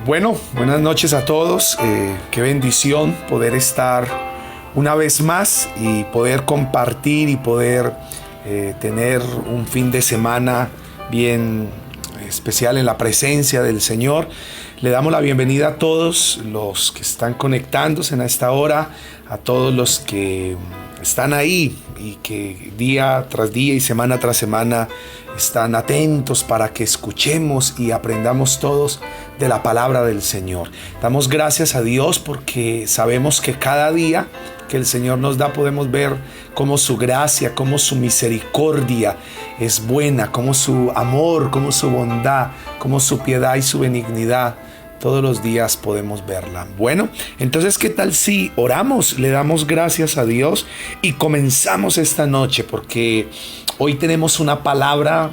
Bueno, buenas noches a todos. Qué bendición poder estar una vez más y poder compartir y poder tener un fin de semana bien especial en la presencia del Señor. Le damos la bienvenida a todos los que están conectándose en esta hora, a todos los que están ahí y que día tras día y semana tras semana están atentos para que escuchemos y aprendamos todos de la palabra del Señor. Damos gracias a Dios porque sabemos que cada día que el Señor nos da podemos ver cómo su gracia, cómo su misericordia es buena, cómo su amor, cómo su bondad, cómo su piedad y su benignidad. Todos los días podemos verla. Bueno, entonces, ¿qué tal si oramos? Le damos gracias a Dios y comenzamos esta noche, porque hoy tenemos una palabra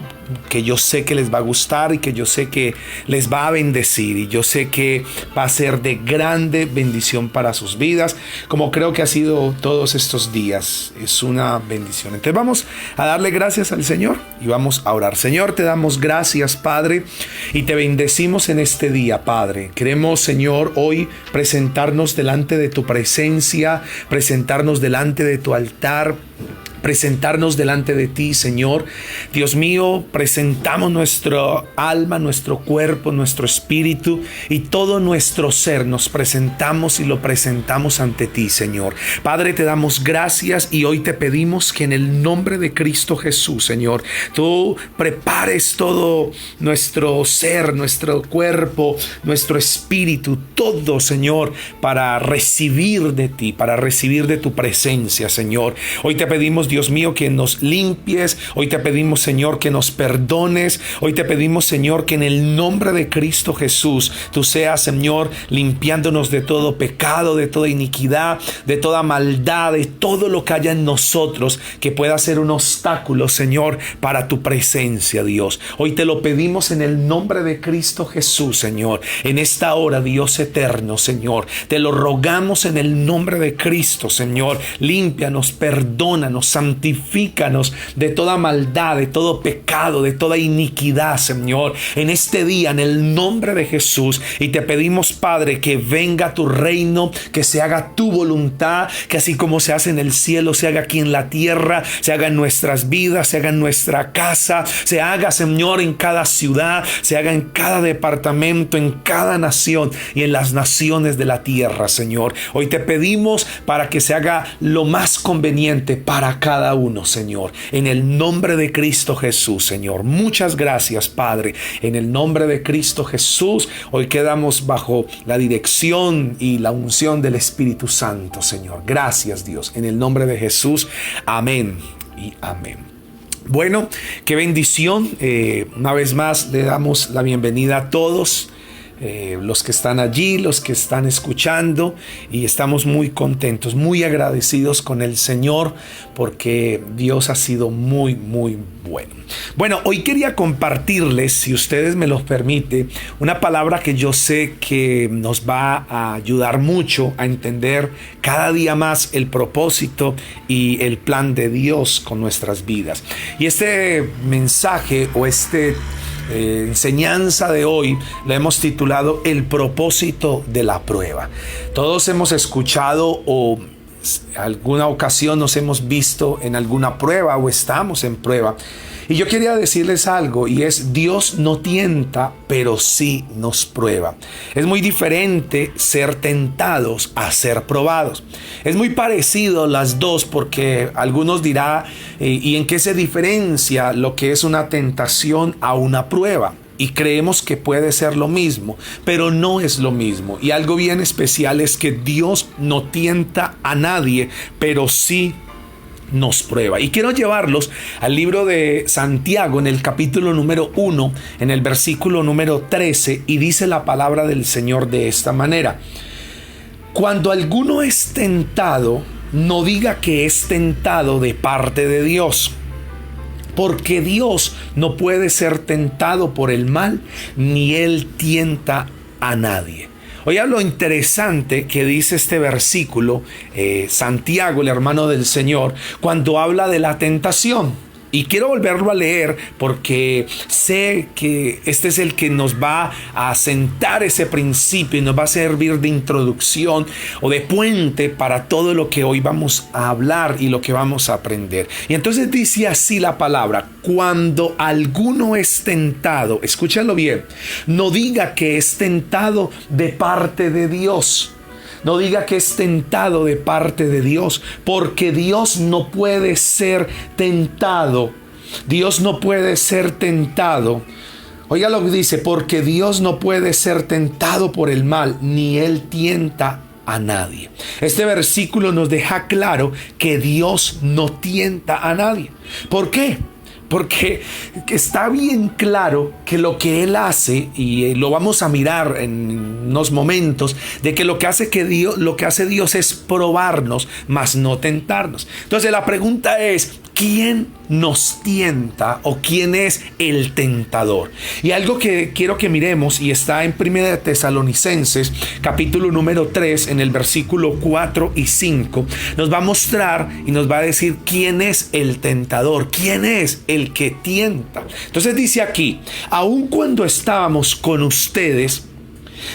que yo sé que les va a gustar y que yo sé que les va a bendecir, y yo sé que va a ser de grande bendición para sus vidas, como creo que ha sido todos estos días. Es una bendición. Entonces vamos a darle gracias al Señor y vamos a orar. Señor, te damos gracias, Padre, y te bendecimos en este día, Padre. Queremos, Señor, hoy presentarnos delante de tu presencia, presentarnos delante de tu altar, presentarnos delante de ti, Señor. Dios mío, presentamos nuestro alma, nuestro cuerpo, nuestro espíritu y todo nuestro ser. Nos presentamos y lo presentamos ante ti, Señor. Padre, te damos gracias y hoy te pedimos que en el nombre de Cristo Jesús, Señor, tú prepares todo nuestro ser, nuestro cuerpo, nuestro espíritu, todo, Señor, para recibir de ti, para recibir de tu presencia, Señor. Hoy te pedimos, Dios mío, que nos limpies. Hoy te pedimos, Señor, que nos perdones. Hoy te pedimos, Señor, que en el nombre de Cristo Jesús tú seas, Señor, limpiándonos de todo pecado, de toda iniquidad, de toda maldad, de todo lo que haya en nosotros que pueda ser un obstáculo, Señor, para tu presencia, Dios. Hoy te lo pedimos en el nombre de Cristo Jesús, Señor. En esta hora, Dios eterno, Señor, te lo rogamos en el nombre de Cristo, Señor. Límpianos, perdónanos, santifícanos de toda maldad, de todo pecado, de toda iniquidad, Señor, en este día, en el nombre de Jesús. Y te pedimos, Padre, que venga tu reino, que se haga tu voluntad, que así como se hace en el cielo, se haga aquí en la tierra, se haga en nuestras vidas, se haga en nuestra casa, se haga, Señor, en cada ciudad, se haga en cada departamento, en cada nación y en las naciones de la tierra, Señor. Hoy te pedimos para que se haga lo más conveniente para cada uno, Señor, en el nombre de Cristo Jesús, Señor. Muchas gracias, Padre, en el nombre de Cristo Jesús. Hoy quedamos bajo la dirección y la unción del Espíritu Santo, Señor. Gracias, Dios, en el nombre de Jesús. Amén y amén. Bueno, qué bendición. Una vez más le damos la bienvenida a todos. Los que están allí, los que están escuchando, y estamos muy contentos, muy agradecidos con el Señor porque Dios ha sido muy, muy bueno. Bueno, hoy quería compartirles, si ustedes me lo permiten, una palabra que yo sé que nos va a ayudar mucho a entender cada día más el propósito y el plan de Dios con nuestras vidas. Y este mensaje o enseñanza de hoy la hemos titulado El propósito de la prueba. Todos hemos escuchado o alguna ocasión nos hemos visto en alguna prueba o estamos en prueba. Y yo quería decirles algo, y es: Dios no tienta, pero sí nos prueba. Es muy diferente ser tentados a ser probados. Es muy parecido las dos, porque algunos dirán, ¿y en qué se diferencia lo que es una tentación a una prueba? Y creemos que puede ser lo mismo, pero no es lo mismo. Y algo bien especial es que Dios no tienta a nadie, pero sí nos prueba. Y quiero llevarlos al libro de Santiago, en el capítulo número 1, en el versículo número 13, y dice la palabra del Señor de esta manera: cuando alguno es tentado, no diga que es tentado de parte de Dios, porque Dios no puede ser tentado por el mal, ni Él tienta a nadie. Oiga lo interesante que dice este versículo, Santiago, el hermano del Señor, cuando habla de la tentación. Y quiero volverlo a leer porque sé que este es el que nos va a sentar ese principio y nos va a servir de introducción o de puente para todo lo que hoy vamos a hablar y lo que vamos a aprender. Y entonces dice así la palabra: cuando alguno es tentado, escúchalo bien, no diga que es tentado de parte de Dios. No diga que es tentado de parte de Dios, porque Dios no puede ser tentado. Dios no puede ser tentado. Oiga lo que dice: porque Dios no puede ser tentado por el mal, ni Él tienta a nadie. Este versículo nos deja claro que Dios no tienta a nadie. ¿Por qué? Porque está bien claro que lo que Él hace, y lo vamos a mirar en unos momentos, de que lo que hace Dios es probarnos, mas no tentarnos. Entonces la pregunta es: ¿quién nos tienta o quién es el tentador? Y algo que quiero que miremos, y está en 1 Tesalonicenses capítulo número 3, en el versículo 4 y 5, nos va a mostrar y nos va a decir quién es el tentador, quién es el que tienta. Entonces dice aquí: aun cuando estábamos con ustedes,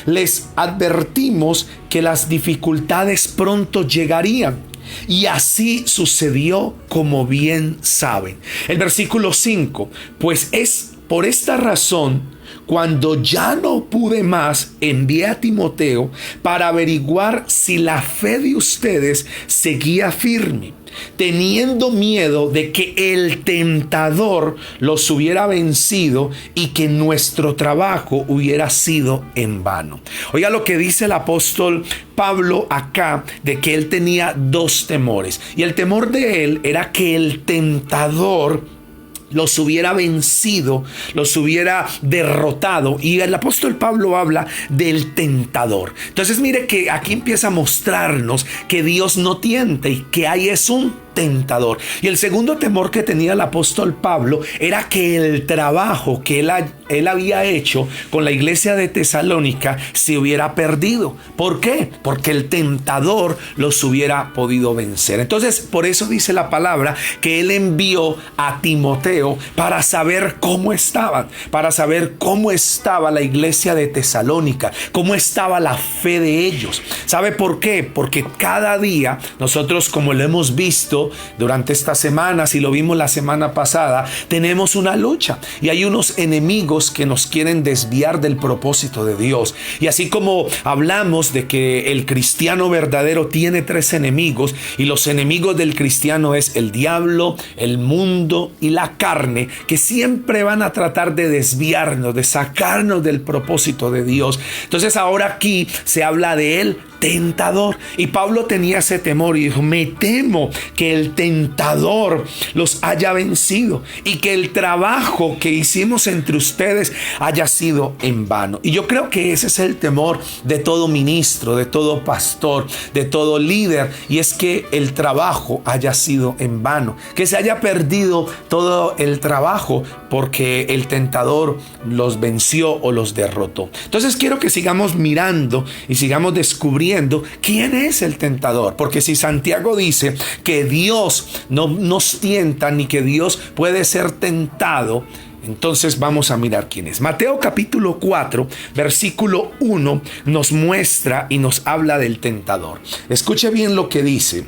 les advertimos que las dificultades pronto llegarían. Y así sucedió, como bien saben. El versículo 5: pues es por esta razón, cuando ya no pude más, envié a Timoteo para averiguar si la fe de ustedes seguía firme, teniendo miedo de que el tentador los hubiera vencido y que nuestro trabajo hubiera sido en vano. Oiga lo que dice el apóstol Pablo acá, de que él tenía dos temores. Y el temor de él era que el tentador los hubiera vencido, los hubiera derrotado. Y el apóstol Pablo habla del tentador. Entonces mire que aquí empieza a mostrarnos que Dios no tienta y que hay es un tentador. Y el segundo temor que tenía el apóstol Pablo era que el trabajo que él había hecho con la iglesia de Tesalónica se hubiera perdido. ¿Por qué? Porque el tentador los hubiera podido vencer. Entonces, por eso dice la palabra que él envió a Timoteo para saber cómo estaban, para saber cómo estaba la iglesia de Tesalónica, cómo estaba la fe de ellos. ¿Sabe por qué? Porque cada día nosotros, como lo hemos visto durante estas semanas y lo vimos la semana pasada, tenemos una lucha y hay unos enemigos que nos quieren desviar del propósito de Dios. Y así como hablamos de que el cristiano verdadero tiene tres enemigos, y los enemigos del cristiano es el diablo, el mundo y la carne, que siempre van a tratar de desviarnos, de sacarnos del propósito de Dios. Entonces ahora aquí se habla de él tentador, y Pablo tenía ese temor y dijo: me temo que el tentador los haya vencido y que el trabajo que hicimos entre ustedes haya sido en vano. Y yo creo que ese es el temor de todo ministro, de todo pastor, de todo líder, y es que el trabajo haya sido en vano, que se haya perdido todo el trabajo porque el tentador los venció o los derrotó. Entonces quiero que sigamos mirando y sigamos descubriendo quién es el tentador, porque si Santiago dice que Dios no nos tienta ni que Dios puede ser tentado, entonces vamos a mirar quién es. Mateo capítulo 4 versículo 1 nos muestra y nos habla del tentador. Escuche bien lo que dice.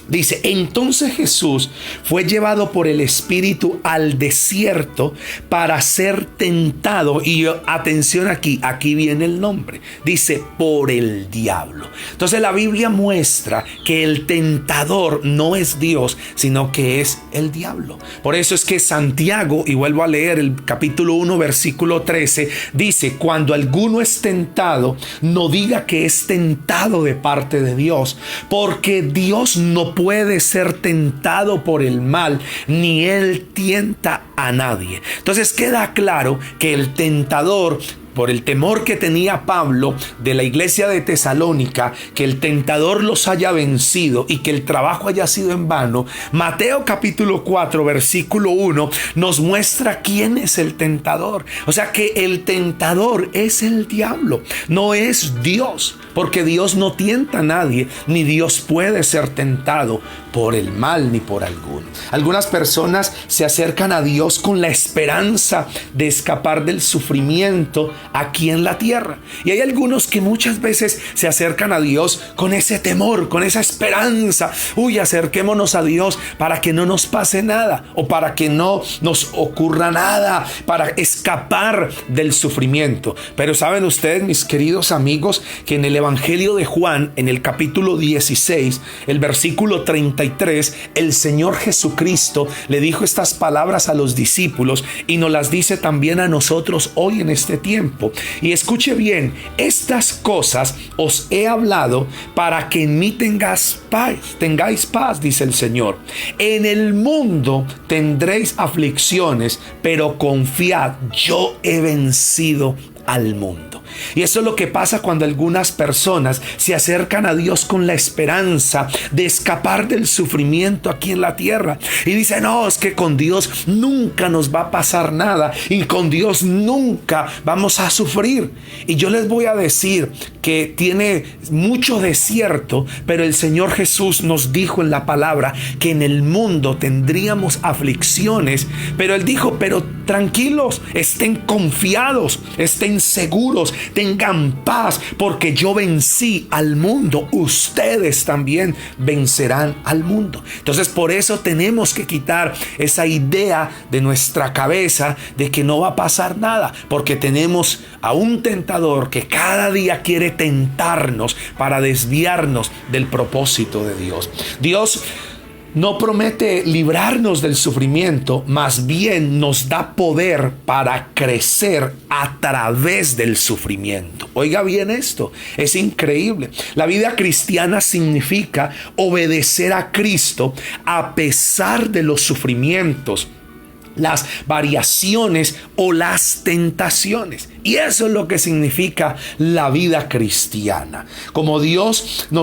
Dice: entonces Jesús fue llevado por el Espíritu al desierto para ser tentado. Y atención aquí viene el nombre. Dice: por el diablo. Entonces la Biblia muestra que el tentador no es Dios, sino que es el diablo. Por eso es que Santiago, y vuelvo a leer el capítulo 1 versículo 13, dice: cuando alguno es tentado, no diga que es tentado de parte de Dios, porque Dios no puede ser tentado por el mal, ni él tienta a nadie. Entonces queda claro que el tentador por el temor que tenía Pablo de la iglesia de Tesalónica, que el tentador los haya vencido y que el trabajo haya sido en vano, Mateo capítulo 4 versículo 1 nos muestra quién es el tentador. O sea que el tentador es el diablo, no es Dios, porque Dios no tienta a nadie, ni Dios puede ser tentado por el mal ni por alguno. Algunas personas se acercan a Dios con la esperanza de escapar del sufrimiento aquí en la tierra. Y hay algunos que muchas veces se acercan a Dios con ese temor, con esa esperanza. Acerquémonos a Dios para que no nos pase nada o para que no nos ocurra nada, para escapar del sufrimiento. Pero saben ustedes, mis queridos amigos, que en el Evangelio de Juan, en el capítulo 16, el versículo 33, el Señor Jesucristo le dijo estas palabras a los discípulos y nos las dice también a nosotros hoy en este tiempo. Y escuche bien, estas cosas os he hablado para que en mí tengáis paz, dice el Señor. En el mundo tendréis aflicciones, pero confiad, yo he vencido al mundo. Y eso es lo que pasa cuando algunas personas se acercan a Dios con la esperanza de escapar del sufrimiento aquí en la tierra. Y dicen, no, es que con Dios nunca nos va a pasar nada y con Dios nunca vamos a sufrir. Y yo les voy a decir que tiene mucho desierto, pero el Señor Jesús nos dijo en la palabra que en el mundo tendríamos aflicciones, pero Él dijo, pero tranquilos, estén confiados, estén seguros, tengan paz, porque yo vencí al mundo, ustedes también vencerán al mundo. Entonces por eso tenemos que quitar esa idea de nuestra cabeza de que no va a pasar nada, porque tenemos a un tentador que cada día quiere tentarnos para desviarnos del propósito de Dios. Dios no promete librarnos del sufrimiento, más bien nos da poder para crecer a través del sufrimiento. Oiga bien esto, es increíble. La vida cristiana significa obedecer a Cristo a pesar de los sufrimientos, las variaciones o las tentaciones. Y eso es lo que significa la vida cristiana. Como Dios no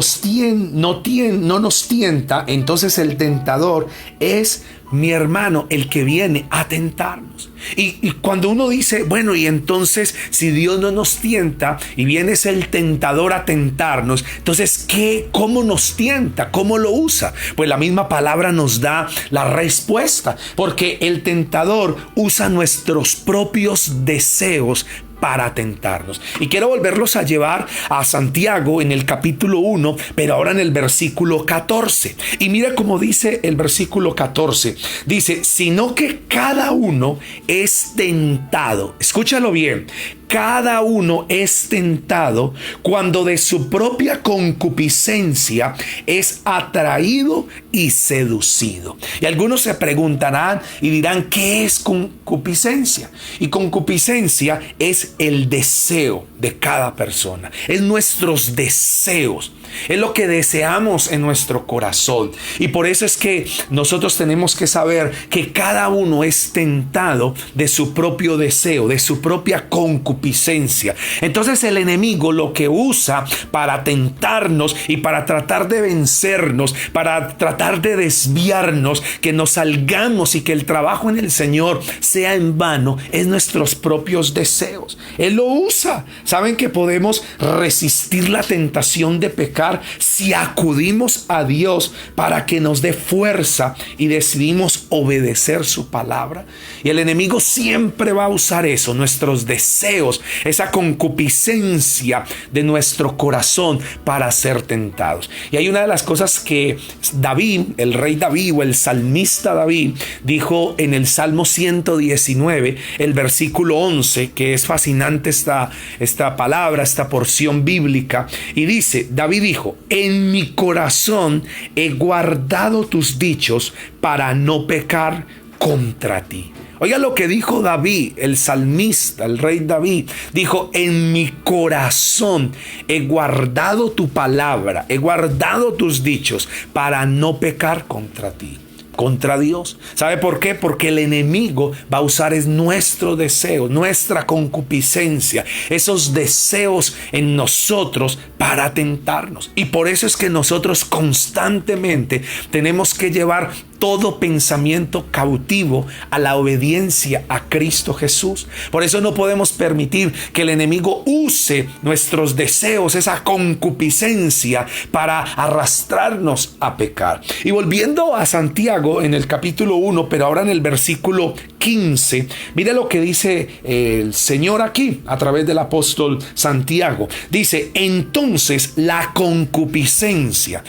nos tienta, entonces el tentador es, mi hermano, el que viene a tentarnos. Y cuando uno dice, bueno, y entonces si Dios no nos tienta y viene es el tentador a tentarnos, entonces ¿cómo nos tienta? ¿Cómo lo usa? Pues la misma palabra nos da la respuesta, porque el tentador usa nuestros propios deseos para tentarnos. Y quiero volverlos a llevar a Santiago en el capítulo 1, pero ahora en el versículo 14. Y mira cómo dice el versículo 14. Dice, sino que cada uno es tentado. Escúchalo bien. Cada uno es tentado cuando de su propia concupiscencia es atraído y seducido. Y algunos se preguntarán y dirán, ¿qué es concupiscencia? Y concupiscencia es el deseo de cada persona, es nuestros deseos. Es lo que deseamos en nuestro corazón. Y por eso es que nosotros tenemos que saber que cada uno es tentado de su propio deseo, de su propia concupiscencia. Entonces el enemigo lo que usa para tentarnos y para tratar de vencernos, para tratar de desviarnos, que nos salgamos y que el trabajo en el Señor sea en vano, es nuestros propios deseos. Él lo usa. ¿Saben que podemos resistir la tentación de pecar si acudimos a Dios para que nos dé fuerza y decidimos obedecer su palabra? Y el enemigo siempre va a usar eso, nuestros deseos, esa concupiscencia de nuestro corazón para ser tentados. Y hay una de las cosas que David, el rey David o el salmista David, dijo en el Salmo 119, el versículo 11, que es fascinante esta palabra, esta porción bíblica. Y dice, David dijo, en mi corazón he guardado tus dichos para no pecar contra ti. Oiga lo que dijo David, el salmista, el rey David. Dijo, en mi corazón he guardado tu palabra, he guardado tus dichos para no pecar contra ti. contra Dios. ¿Sabe por qué? Porque el enemigo va a usar es nuestro deseo, nuestra concupiscencia, esos deseos en nosotros para tentarnos. Y por eso es que nosotros constantemente tenemos que llevar todo pensamiento cautivo a la obediencia a Cristo Jesús. Por eso no podemos permitir que el enemigo use nuestros deseos, esa concupiscencia, para arrastrarnos a pecar. Y volviendo a Santiago en el capítulo 1, pero ahora en el versículo 15, mire lo que dice el Señor aquí a través del apóstol Santiago. Dice: entonces la concupiscencia.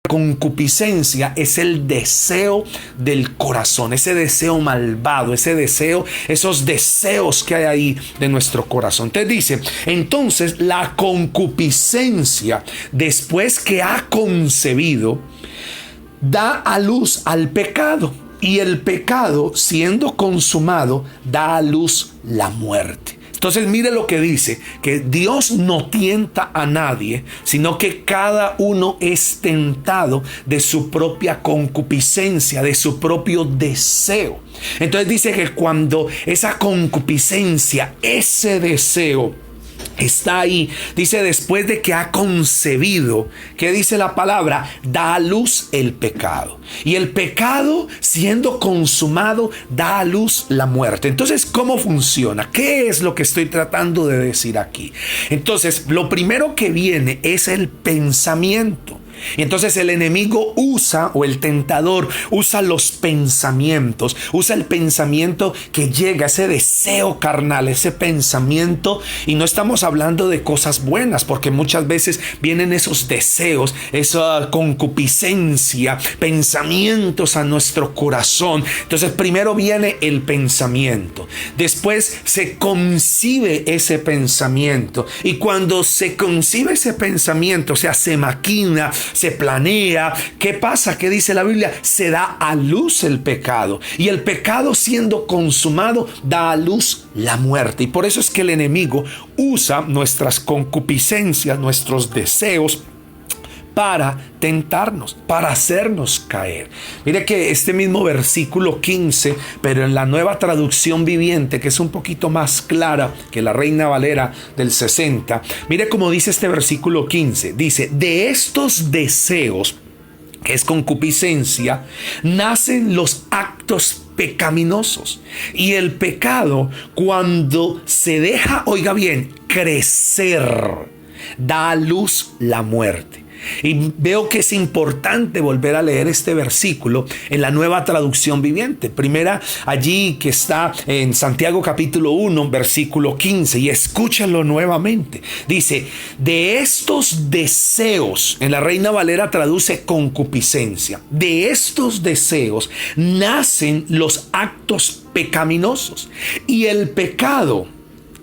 Concupiscencia es el deseo del corazón, ese deseo malvado, ese deseo, esos deseos que hay ahí de nuestro corazón. Te dice, entonces la concupiscencia, después que ha concebido, da a luz al pecado, y el pecado, siendo consumado, da a luz la muerte. Entonces mire lo que dice, que Dios no tienta a nadie, sino que cada uno es tentado de su propia concupiscencia, de su propio deseo. Entonces dice que cuando esa concupiscencia, ese deseo está ahí, dice, después de que ha concebido, ¿qué dice la palabra? Da a luz el pecado. Y el pecado, siendo consumado, da a luz la muerte. Entonces, ¿cómo funciona? ¿Qué es lo que estoy tratando de decir aquí? Entonces, lo primero que viene es el pensamiento. Y entonces el enemigo usa, o el tentador usa los pensamientos, usa el pensamiento que llega, ese deseo carnal, ese pensamiento, y no estamos hablando de cosas buenas, porque muchas veces vienen esos deseos, esa concupiscencia, pensamientos a nuestro corazón. Entonces primero viene el pensamiento, después se concibe ese pensamiento, y cuando se concibe ese pensamiento, o sea, se maquina, se planea, ¿qué pasa? ¿Qué dice la Biblia? Se da a luz el pecado, y el pecado, siendo consumado, da a luz la muerte. Y por eso es que el enemigo usa nuestras concupiscencias, nuestros deseos, para tentarnos, para hacernos caer. Mire que este mismo versículo 15, pero en la Nueva Traducción Viviente, que es un poquito más clara que la Reina Valera del 60, mire cómo dice este versículo 15. Dice: de estos deseos, que es concupiscencia, nacen los actos pecaminosos. Y el pecado, cuando se deja, oiga bien, crecer, da a luz la muerte. Y veo que es importante volver a leer este versículo en la Nueva Traducción Viviente. Primera, allí que está en Santiago capítulo 1, versículo 15, y escúchenlo nuevamente. Dice: de estos deseos, en la Reina Valera traduce concupiscencia, de estos deseos nacen los actos pecaminosos. Y el pecado,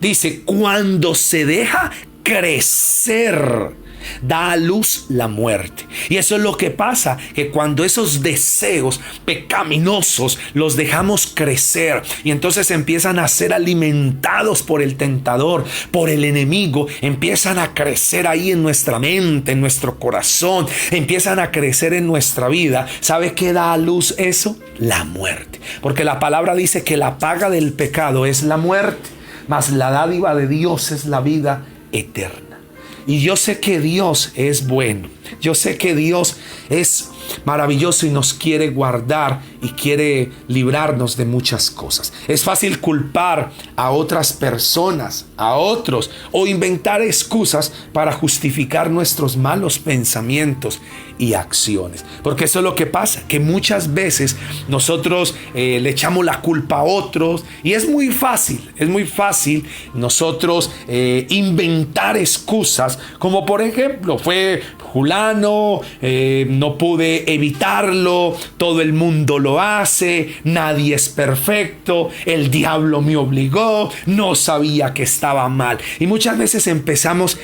dice, cuando se deja crecer, da a luz la muerte. Y eso es lo que pasa, que cuando esos deseos pecaminosos los dejamos crecer, y entonces empiezan a ser alimentados por el tentador, por el enemigo, empiezan a crecer ahí en nuestra mente, en nuestro corazón, empiezan a crecer en nuestra vida. ¿Sabe qué da a luz eso? La muerte. Porque la palabra dice que la paga del pecado es la muerte, mas la dádiva de Dios es la vida eterna. Y yo sé que Dios es bueno. Yo sé que Dios es maravilloso y nos quiere guardar y quiere librarnos de muchas cosas. Es fácil culpar a otras personas, a otros, o inventar excusas para justificar nuestros malos pensamientos y acciones. Porque eso es lo que pasa, que muchas veces nosotros le echamos la culpa a otros, y es muy fácil nosotros inventar excusas, como por ejemplo, fue fulano, no pude evitarlo, todo el mundo lo hace, nadie es perfecto, el diablo me obligó, no sabía que estaba mal. Y muchas veces empezamos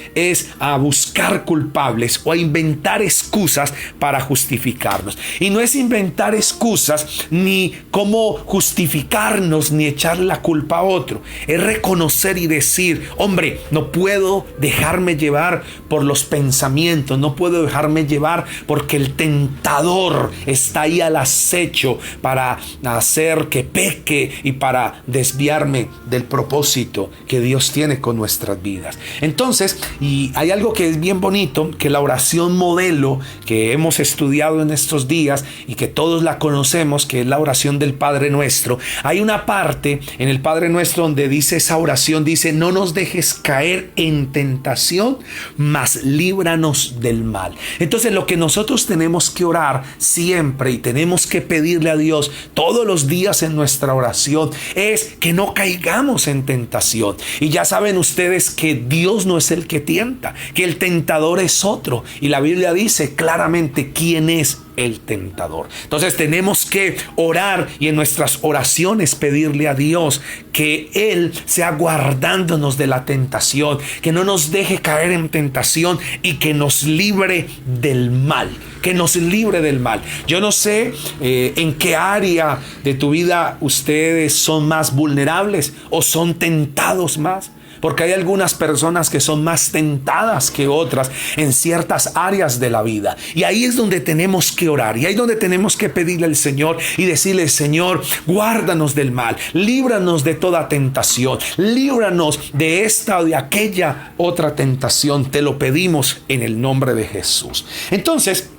a buscar culpables o a inventar excusas para justificarnos. Y no es inventar excusas ni cómo justificarnos ni echar la culpa a otro, es reconocer y decir: hombre, no puedo dejarme llevar por los pensamientos, no puedo dejarme llevar porque el tentador está ahí al acecho para hacer que peque y para desviarme del propósito que Dios tiene con nuestras vidas. Entonces, y hay algo que es bien bonito, que la oración modelo que hemos estudiado en estos días y que todos la conocemos, que es la oración del Padre Nuestro. Hay una parte en el Padre Nuestro donde dice esa oración, dice: no nos dejes caer en tentación, mas líbranos del mal. Entonces, lo que nosotros tenemos que orar siempre y tenemos que pedirle a Dios todos los días en nuestra oración es que no caigamos en tentación. Y ya saben ustedes que Dios no es el que tienta, que el tentador es otro. Y la Biblia dice claramente quién es el tentador. Entonces tenemos que orar y en nuestras oraciones pedirle a Dios que Él sea guardándonos de la tentación, que no nos deje caer en tentación y que nos libre del mal. Que nos libre del mal. Yo no sé en qué área de tu vida ustedes son más vulnerables o son tentados más. Porque hay algunas personas que son más tentadas que otras en ciertas áreas de la vida. Y ahí es donde tenemos que orar. Y ahí es donde tenemos que pedirle al Señor y decirle: Señor, guárdanos del mal. Líbranos de toda tentación. Líbranos de esta o de aquella otra tentación. Te lo pedimos en el nombre de Jesús. Entonces,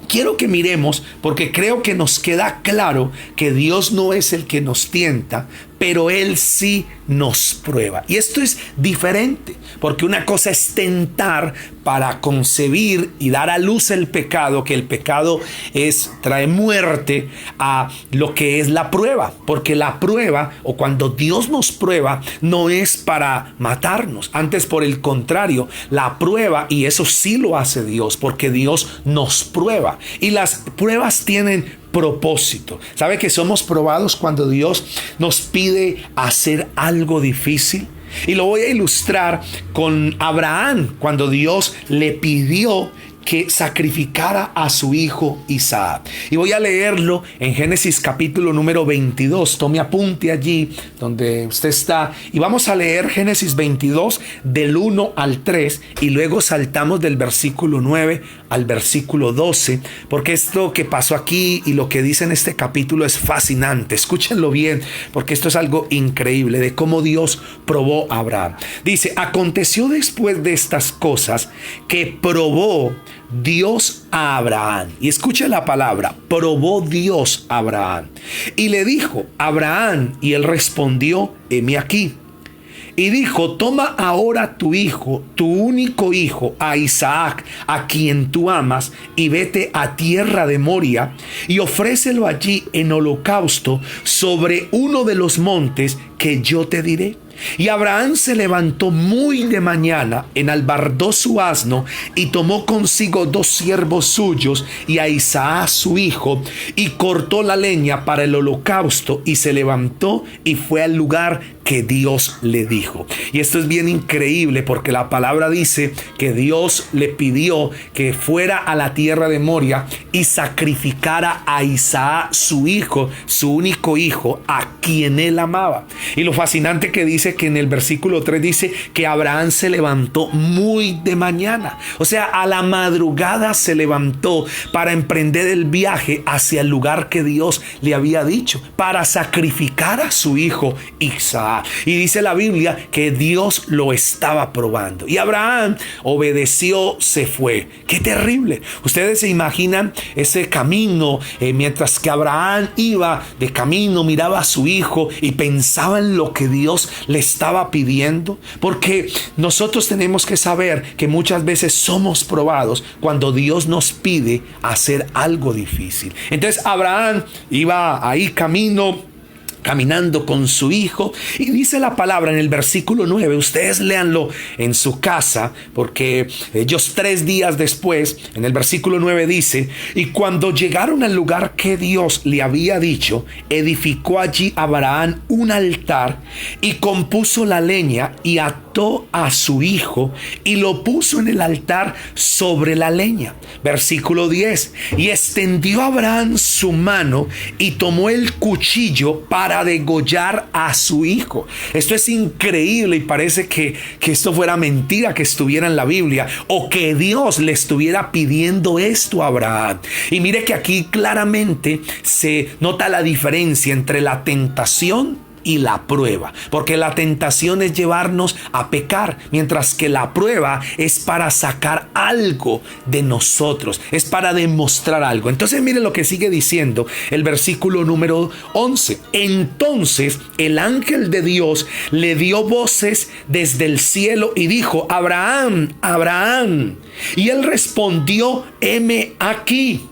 quiero que miremos, porque creo que nos queda claro que Dios no es el que nos tienta, pero Él sí nos prueba. Y esto es diferente, porque una cosa es tentar para concebir y dar a luz el pecado, que el pecado trae muerte, a lo que es la prueba. Porque la prueba, o cuando Dios nos prueba, no es para matarnos. Antes, por el contrario, la prueba, y eso sí lo hace Dios, porque Dios nos prueba. Y las pruebas tienen propósito. ¿Sabe que somos probados cuando Dios nos pide hacer algo difícil? Y lo voy a ilustrar con Abraham, cuando Dios le pidió que sacrificara a su hijo Isaac. Y voy a leerlo en Génesis capítulo número 22. Tome apunte allí donde usted está. Y vamos a leer Génesis 22 del 1 al 3. Y luego saltamos del versículo 9 al versículo 12. Porque esto que pasó aquí y lo que dice en este capítulo es fascinante. Escúchenlo bien, porque esto es algo increíble de cómo Dios probó a Abraham. Dice: aconteció después de estas cosas que probó Dios a Abraham. Y escucha la palabra: probó Dios a Abraham. Y le dijo: Abraham. Y él respondió: heme aquí. Y dijo: toma ahora tu hijo, tu único hijo, a Isaac, a quien tú amas, y vete a tierra de Moria, y ofrécelo allí en holocausto sobre uno de los montes que yo te diré. Y Abraham se levantó muy de mañana, enalbardó su asno y tomó consigo 2 siervos suyos y a Isaac su hijo, y cortó la leña para el holocausto, y se levantó y fue al lugar que Dios le dijo. Y esto es bien increíble, porque la palabra dice que Dios le pidió que fuera a la tierra de Moria y sacrificara a Isaac su hijo, su único hijo, a quien él amaba. Y lo fascinante que dice que en el versículo 3 dice que Abraham se levantó muy de mañana. O sea, a la madrugada se levantó para emprender el viaje hacia el lugar que Dios le había dicho, para sacrificar a su hijo Isaac. Y dice la Biblia que Dios lo estaba probando. Y Abraham obedeció, se fue. ¡Qué terrible! Ustedes se imaginan ese camino, mientras que Abraham iba de camino, miraba a su hijo y pensaba en lo que Dios le estaba pidiendo. Porque nosotros tenemos que saber que muchas veces somos probados cuando Dios nos pide hacer algo difícil. Entonces Abraham iba ahí caminando con su hijo, y dice la palabra en el versículo 9, ustedes léanlo en su casa, porque ellos 3 días después, en el versículo 9 dice: y cuando llegaron al lugar que Dios le había dicho, edificó allí Abraham un altar y compuso la leña y ató a su hijo y lo puso en el altar sobre la leña. Versículo 10. Y extendió Abraham su mano y tomó el cuchillo para degollar a su hijo. Esto es increíble y parece que esto fuera mentira, que estuviera en la Biblia, o que Dios le estuviera pidiendo esto a Abraham. Y mire que aquí claramente se nota la diferencia entre la tentación y la prueba, porque la tentación es llevarnos a pecar, mientras que la prueba es para sacar algo de nosotros, es para demostrar algo. Entonces mire lo que sigue diciendo el versículo número 11. Entonces el ángel de Dios le dio voces desde el cielo y dijo: Abraham, Abraham. Y él respondió: heme aquí.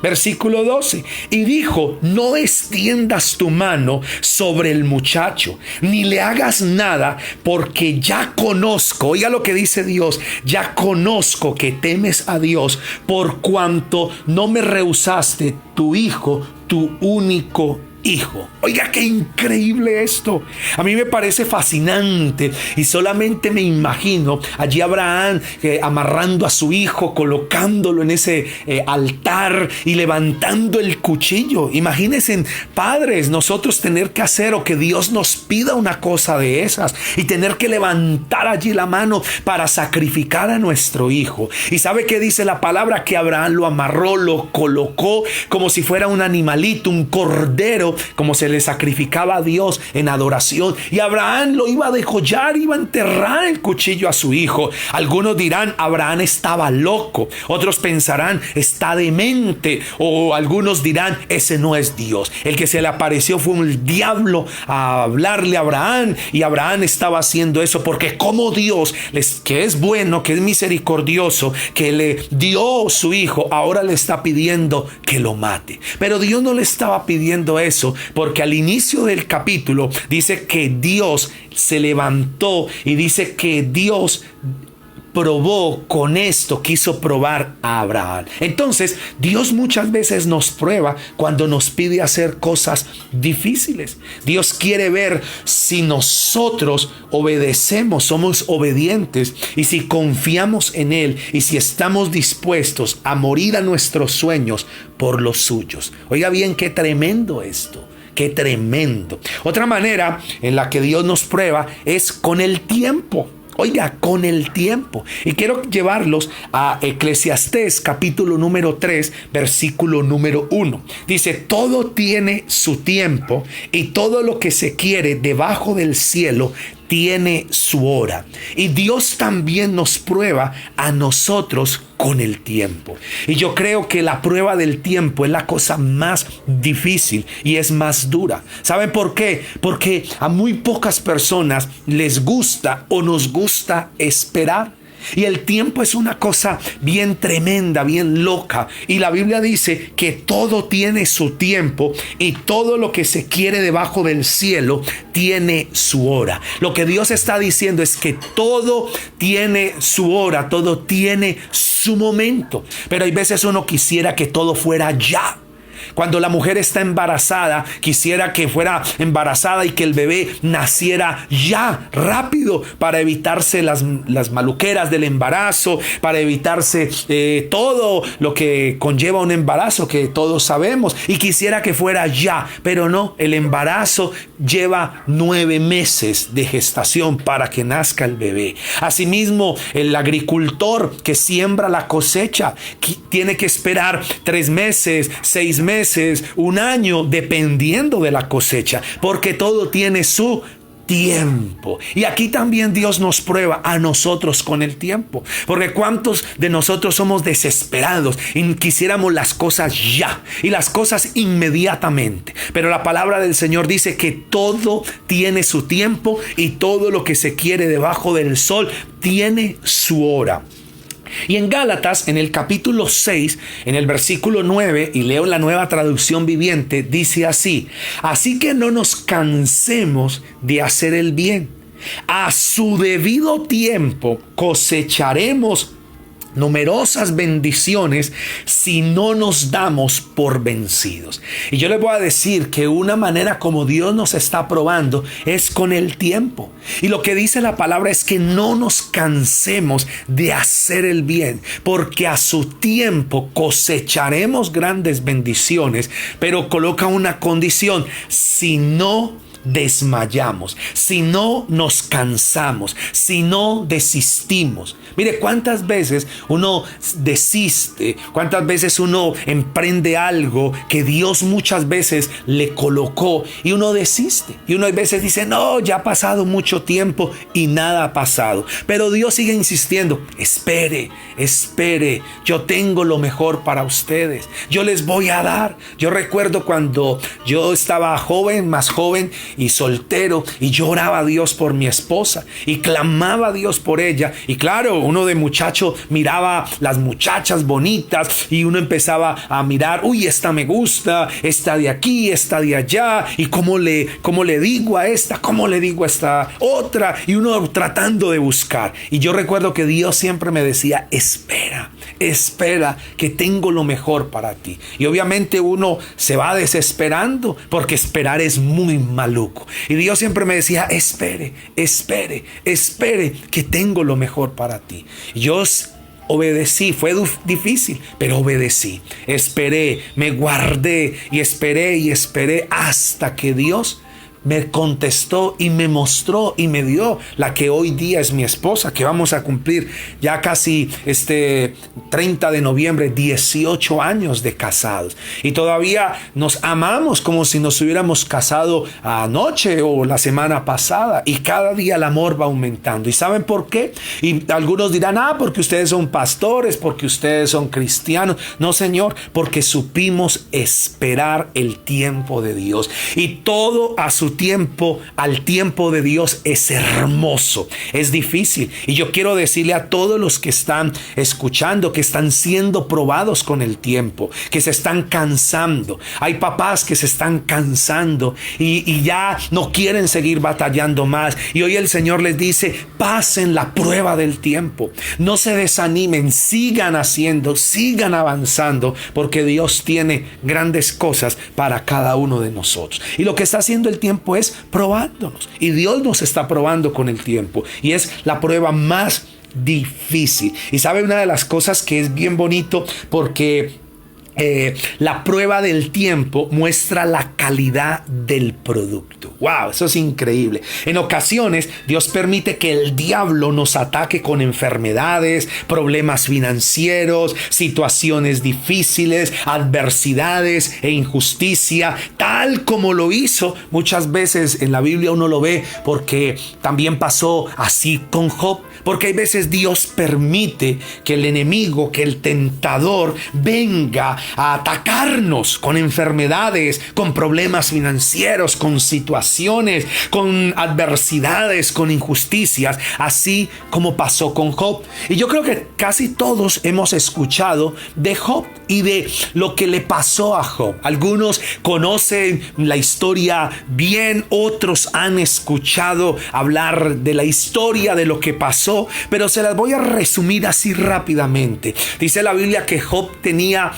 Versículo 12. Y dijo: no extiendas tu mano sobre el muchacho, ni le hagas nada, porque ya conozco, oiga lo que dice Dios, ya conozco que temes a Dios, por cuanto no me rehusaste tu hijo, tu único hijo. Oiga, qué increíble esto. A mí me parece fascinante y solamente me imagino allí Abraham amarrando a su hijo, colocándolo en ese altar y levantando el cuchillo. Imagínense, padres, nosotros tener que hacer, o que Dios nos pida una cosa de esas y tener que levantar allí la mano para sacrificar a nuestro hijo. Y ¿sabe qué dice la palabra? Que Abraham lo amarró, lo colocó como si fuera un animalito, un cordero, como se le sacrificaba a Dios en adoración, y Abraham lo iba a degollar, iba a enterrar el cuchillo a su hijo. Algunos dirán: Abraham estaba loco, otros pensarán: está demente, o algunos dirán: ese no es Dios. El que se le apareció fue un diablo a hablarle a Abraham, y Abraham estaba haciendo eso porque como Dios, que es bueno, que es misericordioso, que le dio su hijo, ahora le está pidiendo que lo mate. Pero Dios no le estaba pidiendo eso, porque al inicio del capítulo dice que Dios se levantó y dice que Dios probó con esto, quiso probar a Abraham. Entonces, Dios muchas veces nos prueba cuando nos pide hacer cosas difíciles. Dios quiere ver si nosotros obedecemos, somos obedientes, y si confiamos en Él, y si estamos dispuestos a morir a nuestros sueños por los suyos. Oiga bien, qué tremendo esto. Qué tremendo. Otra manera en la que Dios nos prueba es con el tiempo. Oiga, con el tiempo. Y quiero llevarlos a Eclesiastés capítulo número 3, versículo número 1. Dice: todo tiene su tiempo, y todo lo que se quiere debajo del cielo tiene su hora. Y Dios también nos prueba a nosotros con el tiempo. Y yo creo que la prueba del tiempo es la cosa más difícil y es más dura. ¿Saben por qué? Porque a muy pocas personas les gusta o nos gusta esperar. Y el tiempo es una cosa bien tremenda, bien loca. Y la Biblia dice que todo tiene su tiempo, y todo lo que se quiere debajo del cielo tiene su hora. Lo que Dios está diciendo es que todo tiene su hora, todo tiene su momento. Pero hay veces uno quisiera que todo fuera ya. Cuando la mujer está embarazada, quisiera que fuera embarazada y que el bebé naciera ya, rápido, para evitarse las maluqueras del embarazo, para evitarse todo lo que conlleva un embarazo, que todos sabemos. Y quisiera que fuera ya, pero no, el embarazo lleva 9 meses de gestación para que nazca el bebé. Asimismo, el agricultor que siembra la cosecha tiene que esperar 3 meses, 6 meses, un año, dependiendo de la cosecha, porque todo tiene su tiempo. Y aquí también Dios nos prueba a nosotros con el tiempo, porque cuántos de nosotros somos desesperados y quisiéramos las cosas ya y las cosas inmediatamente. Pero la palabra del Señor dice que todo tiene su tiempo, y todo lo que se quiere debajo del sol tiene su hora. Y en Gálatas, en el capítulo 6, en el versículo 9, y leo la Nueva Traducción Viviente, dice así: así que no nos cansemos de hacer el bien. A su debido tiempo cosecharemos numerosas bendiciones si no nos damos por vencidos. Y yo les voy a decir que una manera como Dios nos está probando es con el tiempo. Y lo que dice la palabra es que no nos cansemos de hacer el bien, porque a su tiempo cosecharemos grandes bendiciones, pero coloca una condición: si no desmayamos, si no nos cansamos, si no desistimos. Mire, cuántas veces uno desiste, cuántas veces uno emprende algo que Dios muchas veces le colocó y uno desiste. Y uno a veces dice: no, ya ha pasado mucho tiempo y nada ha pasado. Pero Dios sigue insistiendo: espere, espere, yo tengo lo mejor para ustedes, yo les voy a dar. Yo recuerdo cuando yo estaba joven, más joven y soltero, y lloraba a Dios por mi esposa y clamaba a Dios por ella. Y claro, uno de muchacho miraba las muchachas bonitas y uno empezaba a mirar: uy, esta me gusta, esta de aquí, esta de allá, y cómo le digo a esta, cómo le digo a esta otra, y uno tratando de buscar. Y yo recuerdo que Dios siempre me decía: espera, espera, que tengo lo mejor para ti. Y obviamente uno se va desesperando, porque esperar es muy maluco. Y Dios siempre me decía: espere, espere, espere, que tengo lo mejor para ti. Y yo obedecí. Fue difícil, pero obedecí. Esperé, me guardé y esperé hasta que Dios me contestó y me mostró y me dio la que hoy día es mi esposa, que vamos a cumplir ya casi 30 de noviembre 18 años de casados, y todavía nos amamos como si nos hubiéramos casado anoche o la semana pasada, y cada día el amor va aumentando. ¿Y saben por qué? Y algunos dirán: porque ustedes son pastores, porque ustedes son cristianos. No, Señor, porque supimos esperar el tiempo de Dios, y todo a su tiempo, al tiempo de Dios, es hermoso, es difícil. Y yo quiero decirle a todos los que están escuchando, que están siendo probados con el tiempo, que se están cansando. Hay papás que se están cansando y ya no quieren seguir batallando más. Y hoy el Señor les dice: pasen la prueba del tiempo, no se desanimen, sigan haciendo, sigan avanzando, porque Dios tiene grandes cosas para cada uno de nosotros. Y lo que está haciendo el tiempo es probándonos, y Dios nos está probando con el tiempo, y es la prueba más difícil. Y sabe, una de las cosas que es bien bonito, porque la prueba del tiempo muestra la calidad del producto. ¡Wow! Eso es increíble. En ocasiones Dios permite que el diablo nos ataque con enfermedades, problemas financieros, situaciones difíciles, adversidades e injusticia, tal como lo hizo muchas veces en la Biblia. Uno lo ve porque también pasó así con Job, porque hay veces Dios permite que el enemigo, que el tentador venga a atacarnos con enfermedades, con problemas financieros, con situaciones, con adversidades, con injusticias, así como pasó con Job. Y yo creo que casi todos hemos escuchado de Job y de lo que le pasó a Job. Algunos conocen la historia bien, otros han escuchado hablar de la historia de lo que pasó, pero se las voy a resumir así rápidamente. Dice la Biblia que Job tenía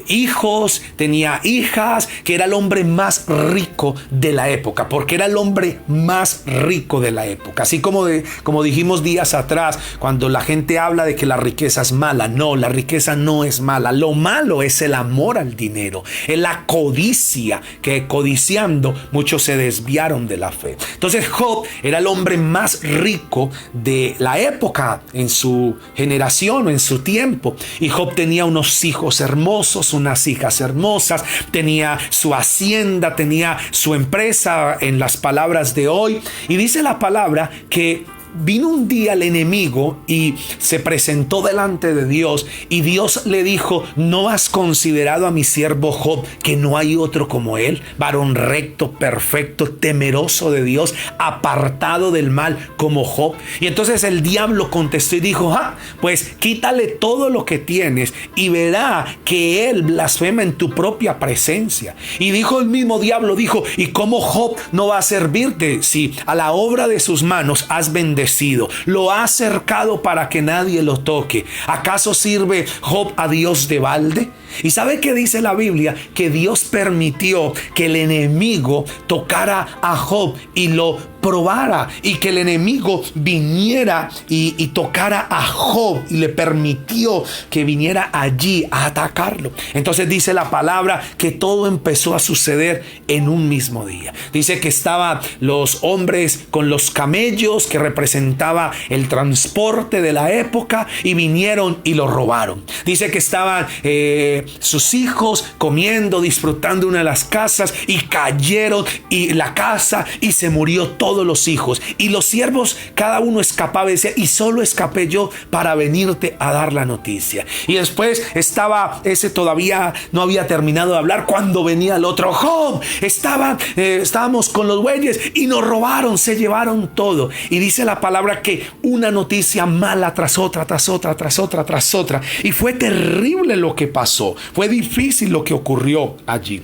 hijos, tenía hijas, que era el hombre más rico de la época, porque era el hombre más rico de la época. Así como dijimos días atrás, cuando la gente habla de que la riqueza es mala. No, la riqueza no es mala. Lo malo es el amor al dinero, es la codicia, que codiciando muchos se desviaron de la fe. Entonces Job era el hombre más rico de la época, en su generación o en su tiempo, y Job tenía unos hijos hermosos, unas hijas hermosas, tenía su hacienda, tenía su empresa, en las palabras de hoy. Y dice la palabra que vino un día el enemigo y se presentó delante de Dios, y Dios le dijo: ¿no has considerado a mi siervo Job, que no hay otro como él, varón recto, perfecto, temeroso de Dios, apartado del mal como Job? Y entonces el diablo contestó y dijo: pues quítale todo lo que tienes y verá que él blasfema en tu propia presencia. Y dijo el mismo diablo, dijo: ¿y cómo Job no va a servirte si a la obra de sus manos has bendecido endurecido, lo ha cercado para que nadie lo toque. ¿Acaso sirve Job a Dios de balde? ¿Y sabe qué dice la Biblia? Que Dios permitió que el enemigo tocara a Job y lo probara, y que el enemigo viniera y tocara a Job y le permitió que viniera allí a atacarlo. Entonces dice la palabra que todo empezó a suceder en un mismo día. Dice que estaban los hombres con los camellos, que representaba el transporte de la época, y vinieron y lo robaron. Dice que estaban sus hijos comiendo, disfrutando una de las casas, y cayeron y la casa, y se murió todos los hijos, y los siervos cada uno escapaba y decía: y solo escapé yo para venirte a dar la noticia. Y después estaba ese, todavía no había terminado de hablar cuando venía el otro: Job, estábamos con los bueyes y nos robaron, se llevaron todo. Y dice la palabra que una noticia mala tras otra, tras otra, tras otra, tras otra, y fue terrible lo que pasó, fue difícil lo que ocurrió allí.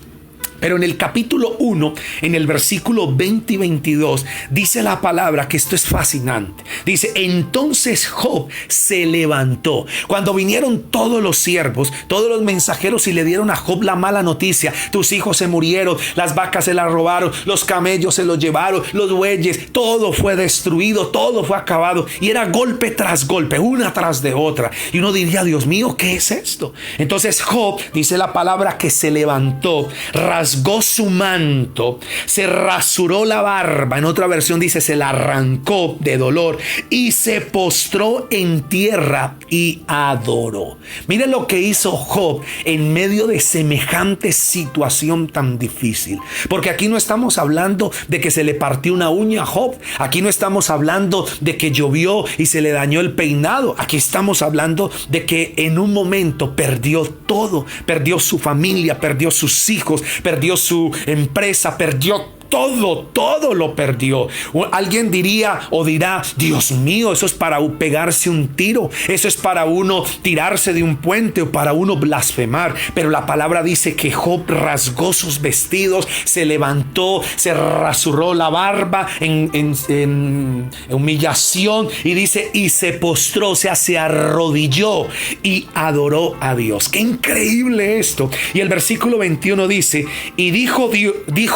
Pero en el capítulo 1, en el versículo 20 y 22, dice la palabra que esto es fascinante. Dice: entonces Job se levantó. Cuando vinieron todos los siervos, todos los mensajeros, y le dieron a Job la mala noticia: tus hijos se murieron, las vacas se las robaron, los camellos se los llevaron, los bueyes, todo fue destruido, todo fue acabado. Y era golpe tras golpe, una tras de otra. Y uno diría: Dios mío, ¿qué es esto? Entonces Job, dice la palabra, que se levantó, rasgó su manto, se rasuró la barba, en otra versión dice se la arrancó de dolor, y se postró en tierra y adoró. Miren lo que hizo Job en medio de semejante situación tan difícil, porque aquí no estamos hablando de que se le partió una uña a Job, aquí no estamos hablando de que llovió y se le dañó el peinado, aquí estamos hablando de que en un momento perdió todo, perdió su familia, perdió sus hijos, perdió su empresa, perdió todo lo perdió. Alguien diría o dirá: Dios mío, eso es para pegarse un tiro, eso es para uno tirarse de un puente o para uno blasfemar. Pero la palabra dice que Job rasgó sus vestidos, se levantó, se rasuró la barba en humillación, y dice: y se postró, o sea, se arrodilló y adoró a Dios. ¡Qué increíble esto! Y el versículo 21 dice: y dijo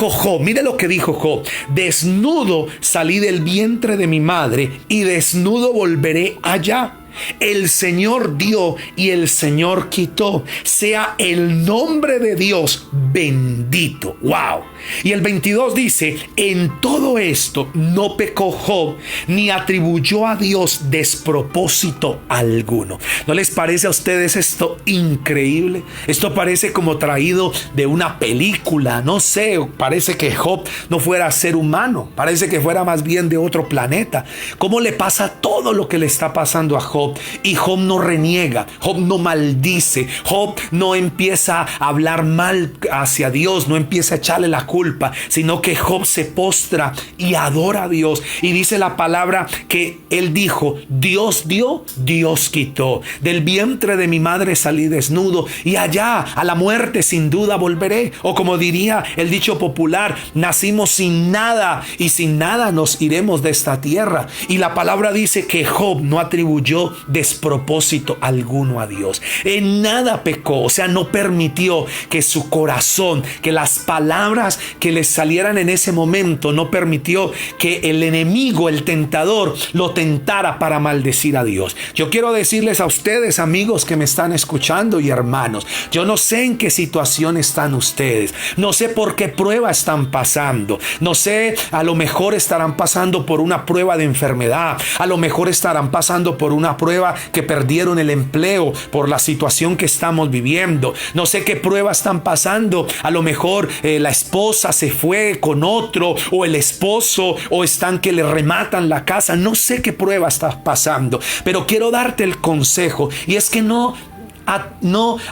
Job, mire lo que dijo Job: desnudo salí del vientre de mi madre, y desnudo volveré allá. El Señor dio y el Señor quitó. Sea el nombre de Dios bendito. ¡Wow! Y el 22 dice: en todo esto no pecó Job, ni atribuyó a Dios despropósito alguno. ¿No les parece a ustedes esto increíble? Esto parece como traído de una película, no sé, parece que Job no fuera ser humano, parece que fuera más bien de otro planeta. ¿Cómo le pasa todo lo que le está pasando a Job? Y Job no reniega, Job no maldice, Job no empieza a hablar mal hacia Dios, no empieza a echarle la culpa, sino que Job se postra y adora a Dios. Y dice la palabra que él dijo: Dios dio, Dios quitó. Del vientre de mi madre salí desnudo, y allá a la muerte sin duda volveré. O como diría el dicho popular: nacimos sin nada y sin nada nos iremos de esta tierra. Y la palabra dice que Job no atribuyó despropósito alguno a Dios. En nada pecó, o sea, no permitió que su corazón, que las palabras que le salieran en ese momento, no permitió que el enemigo, el tentador, lo tentara para maldecir a Dios. Yo quiero decirles a ustedes, amigos que me están escuchando y hermanos, yo no sé en qué situación están ustedes, no sé por qué prueba están pasando, no sé, a lo mejor estarán pasando por una prueba de enfermedad, a lo mejor estarán pasando por una prueba que perdieron el empleo por la situación que estamos viviendo, no sé qué prueba están pasando, a lo mejor la esposa se fue con otro, o el esposo, o están que le rematan la casa, no sé qué prueba está pasando, pero quiero darte el consejo, y es que no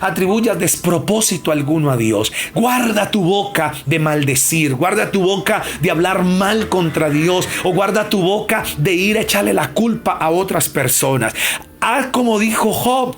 atribuyas despropósito alguno a Dios. Guarda tu boca de maldecir, guarda tu boca de hablar mal contra Dios, o guarda tu boca de ir a echarle la culpa a otras personas. Haz como dijo Job: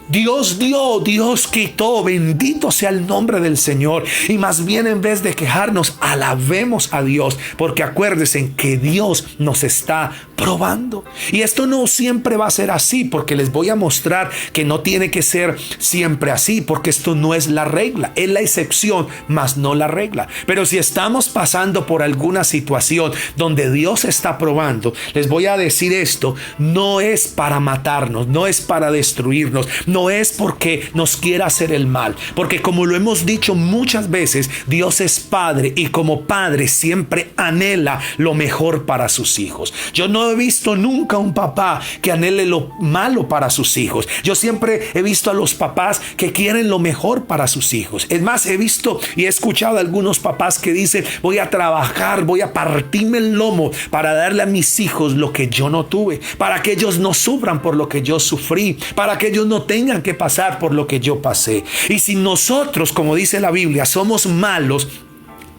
Dios dio, Dios quitó, bendito sea el nombre del Señor. Y más bien, en vez de quejarnos, alabemos a Dios, porque acuérdense que Dios nos está probando. Y esto no siempre va a ser así, porque les voy a mostrar que no tiene que ser siempre así, porque esto no es la regla, es la excepción, mas no la regla. Pero si estamos pasando por alguna situación donde Dios está probando, les voy a decir esto: no es para matarnos, no es para destruirnos, no es porque nos quiera hacer el mal, porque como lo hemos dicho muchas veces, Dios es Padre, y como Padre siempre anhela lo mejor para sus hijos. Yo no he visto nunca un papá que anhele lo malo para sus hijos. Yo siempre he visto a los papás que quieren lo mejor para sus hijos. Es más, he visto y he escuchado a algunos papás que dicen: voy a trabajar, voy a partirme el lomo para darle a mis hijos lo que yo no tuve, para que ellos no sufran por lo que yo sufrí, para que ellos no tengan que pasar por lo que yo pasé. Y si nosotros, como dice la Biblia, somos malos,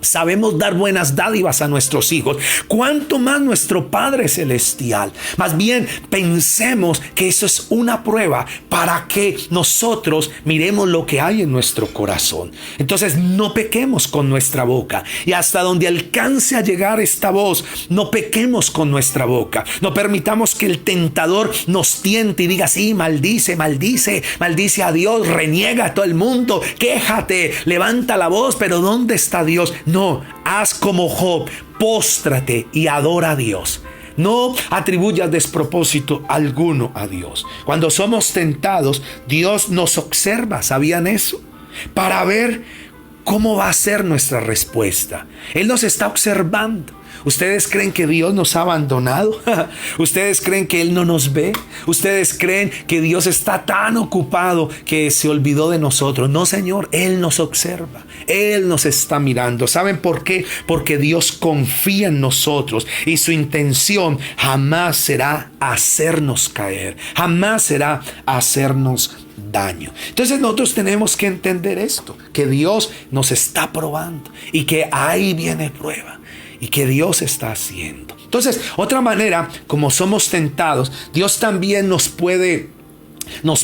sabemos dar buenas dádivas a nuestros hijos, ¿cuánto más nuestro Padre Celestial? Más bien, pensemos que eso es una prueba para que nosotros miremos lo que hay en nuestro corazón. Entonces, no pequemos con nuestra boca, y hasta donde alcance a llegar esta voz, no pequemos con nuestra boca. No permitamos que el tentador nos tiente y diga: sí, maldice, maldice, maldice a Dios, reniega a todo el mundo, quéjate, levanta la voz, pero ¿dónde está Dios? No, haz como Job, póstrate y adora a Dios. No atribuyas despropósito alguno a Dios. Cuando somos tentados, Dios nos observa, ¿sabían eso? Para ver cómo va a ser nuestra respuesta. Él nos está observando. ¿Ustedes creen que Dios nos ha abandonado? ¿Ustedes creen que Él no nos ve? ¿Ustedes creen que Dios está tan ocupado que se olvidó de nosotros? No, Señor, Él nos observa. Él nos está mirando. ¿Saben por qué? Porque Dios confía en nosotros, y su intención jamás será hacernos caer, jamás será hacernos daño. Entonces nosotros tenemos que entender esto, que Dios nos está probando y que ahí viene prueba. Y que Dios está haciendo. Entonces, otra manera, como somos tentados, Dios también nos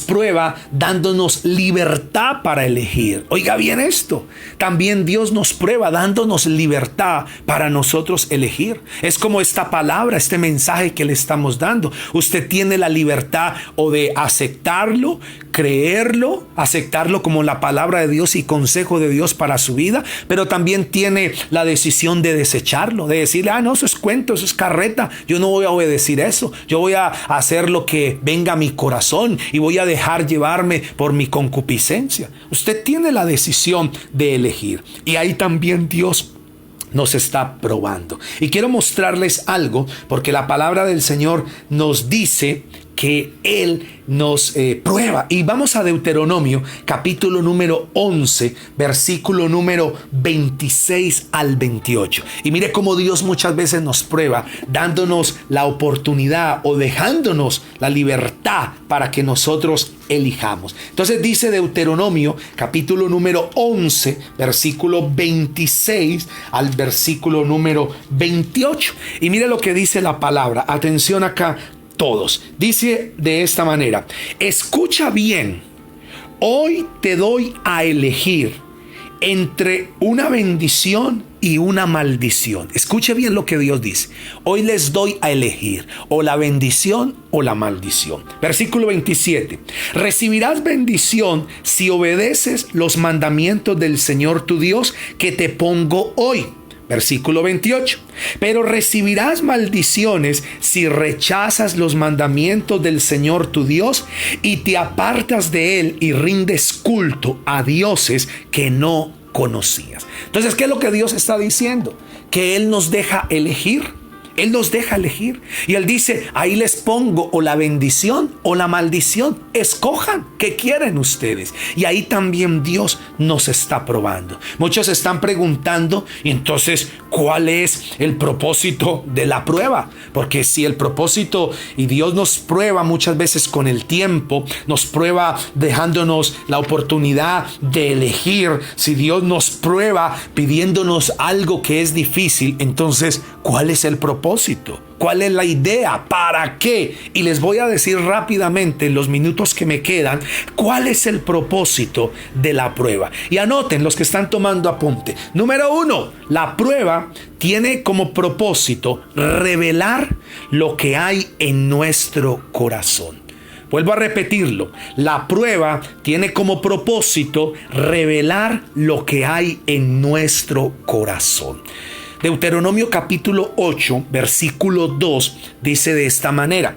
prueba dándonos libertad para elegir. Oiga bien esto. También Dios nos prueba dándonos libertad para nosotros elegir. Es como esta palabra, este mensaje que le estamos dando. Usted tiene la libertad o de aceptarlo, creerlo, aceptarlo como la palabra de Dios y consejo de Dios para su vida, pero también tiene la decisión de desecharlo, de decirle: no, eso es cuento, eso es carreta, yo no voy a obedecer eso, yo voy a hacer lo que venga a mi corazón y voy a dejar llevarme por mi concupiscencia. Usted tiene la decisión de elegir, y ahí también Dios nos está probando. Y quiero mostrarles algo, porque la palabra del Señor nos dice que Él nos prueba. Y vamos a Deuteronomio, capítulo número 11, versículo número 26 al 28. Y mire cómo Dios muchas veces nos prueba, dándonos la oportunidad o dejándonos la libertad para que nosotros elijamos. Entonces dice Deuteronomio, capítulo número 11, versículo 26 al versículo número 28. Y mire lo que dice la palabra. Atención acá todos. Dice de esta manera: escucha bien, hoy te doy a elegir entre una bendición y una maldición. Escuche bien lo que Dios dice. Hoy les doy a elegir o la bendición o la maldición. Versículo 27. Recibirás bendición si obedeces los mandamientos del Señor tu Dios que te pongo hoy. Versículo 28. Pero recibirás maldiciones si rechazas los mandamientos del Señor tu Dios y te apartas de Él y rindes culto a dioses que no conocías. Entonces, ¿qué es lo que Dios está diciendo? Que Él nos deja elegir. Él nos deja elegir. Y Él dice: ahí les pongo o la bendición o la maldición. Escojan qué quieren ustedes. Y ahí también Dios nos está probando. Muchos están preguntando: y entonces, ¿cuál es el propósito de la prueba? Porque si el propósito, y Dios nos prueba muchas veces con el tiempo, nos prueba dejándonos la oportunidad de elegir. Si Dios nos prueba pidiéndonos algo que es difícil, entonces, ¿Cuál es el propósito? ¿Cuál es la idea? ¿Para qué? Y les voy a decir rápidamente en los minutos que me quedan cuál es el propósito de la prueba. Y anoten los que están tomando apunte. Número 1, la prueba tiene como propósito revelar lo que hay en nuestro corazón. Vuelvo a repetirlo. La prueba tiene como propósito revelar lo que hay en nuestro corazón. Deuteronomio capítulo 8, versículo 2 dice de esta manera: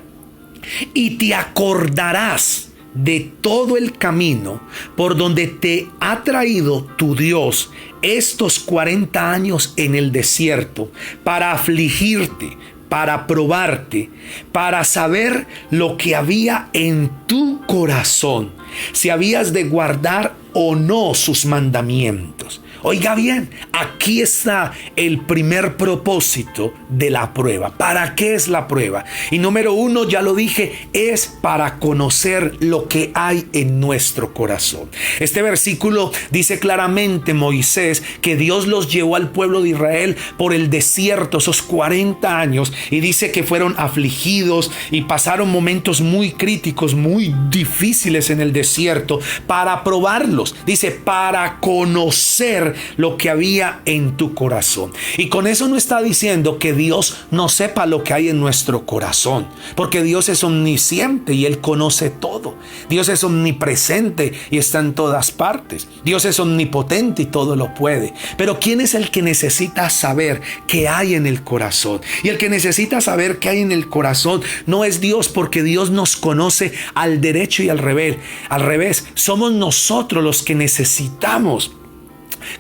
y te acordarás de todo el camino por donde te ha traído tu Dios estos 40 años en el desierto, para afligirte, para probarte, para saber lo que había en tu corazón, si habías de guardar o no sus mandamientos. Oiga bien, aquí está el primer propósito de la prueba. ¿Para qué es la prueba? Y número 1, ya lo dije, es para conocer lo que hay en nuestro corazón. Este versículo dice claramente, Moisés, que Dios los llevó al pueblo de Israel por el desierto esos 40 años, y dice que fueron afligidos y pasaron momentos muy críticos, muy difíciles en el desierto, para probarlos. Dice, para conocer lo que había en tu corazón. Y con eso no está diciendo que Dios no sepa lo que hay en nuestro corazón, porque Dios es omnisciente y Él conoce todo. Dios es omnipresente y está en todas partes. Dios es omnipotente y todo lo puede. Pero ¿quién es el que necesita saber qué hay en el corazón? Y el que necesita saber qué hay en el corazón no es Dios, porque Dios nos conoce al derecho y al revés. Al revés, somos nosotros los que necesitamos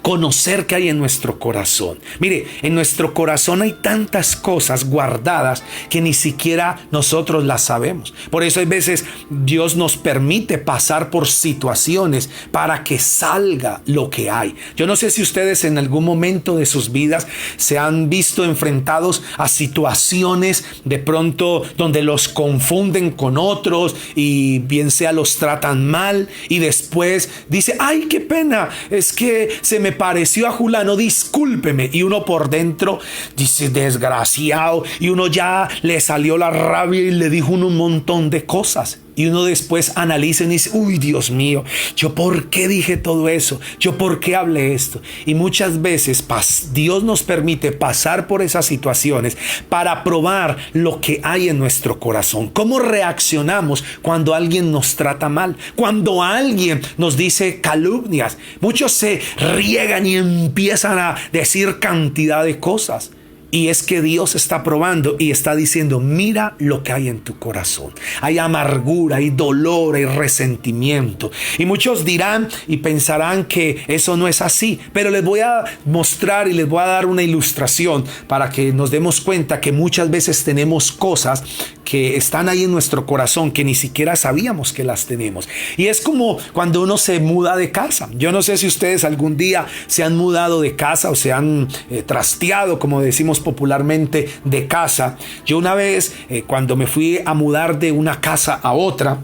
conocer qué hay en nuestro corazón. Mire, en nuestro corazón hay tantas cosas guardadas que ni siquiera nosotros las sabemos. Por eso hay veces Dios nos permite pasar por situaciones para que salga lo que hay. Yo no sé si ustedes en algún momento de sus vidas se han visto enfrentados a situaciones de pronto donde los confunden con otros y bien sea los tratan mal, y después dice, ay, qué pena, es que se me pareció a Julano, discúlpeme, y uno por dentro dice, desgraciado, y uno ya le salió la rabia y le dijo un montón de cosas. Y uno después analiza y dice, uy, Dios mío, ¿yo por qué dije todo eso? ¿Yo por qué hablé esto? Y muchas veces Dios nos permite pasar por esas situaciones para probar lo que hay en nuestro corazón. ¿Cómo reaccionamos cuando alguien nos trata mal? Cuando alguien nos dice calumnias. Muchos se riegan y empiezan a decir cantidad de cosas. Y es que Dios está probando y está diciendo, mira lo que hay en tu corazón. Hay amargura, hay dolor, hay resentimiento. Y muchos dirán y pensarán que eso no es así. Pero les voy a mostrar y les voy a dar una ilustración para que nos demos cuenta que muchas veces tenemos cosas que están ahí en nuestro corazón que ni siquiera sabíamos que las tenemos. Y es como cuando uno se muda de casa. Yo no sé si ustedes algún día se han mudado de casa o se han trasteado, como decimos popularmente, de casa. Yo una vez cuando me fui a mudar de una casa a otra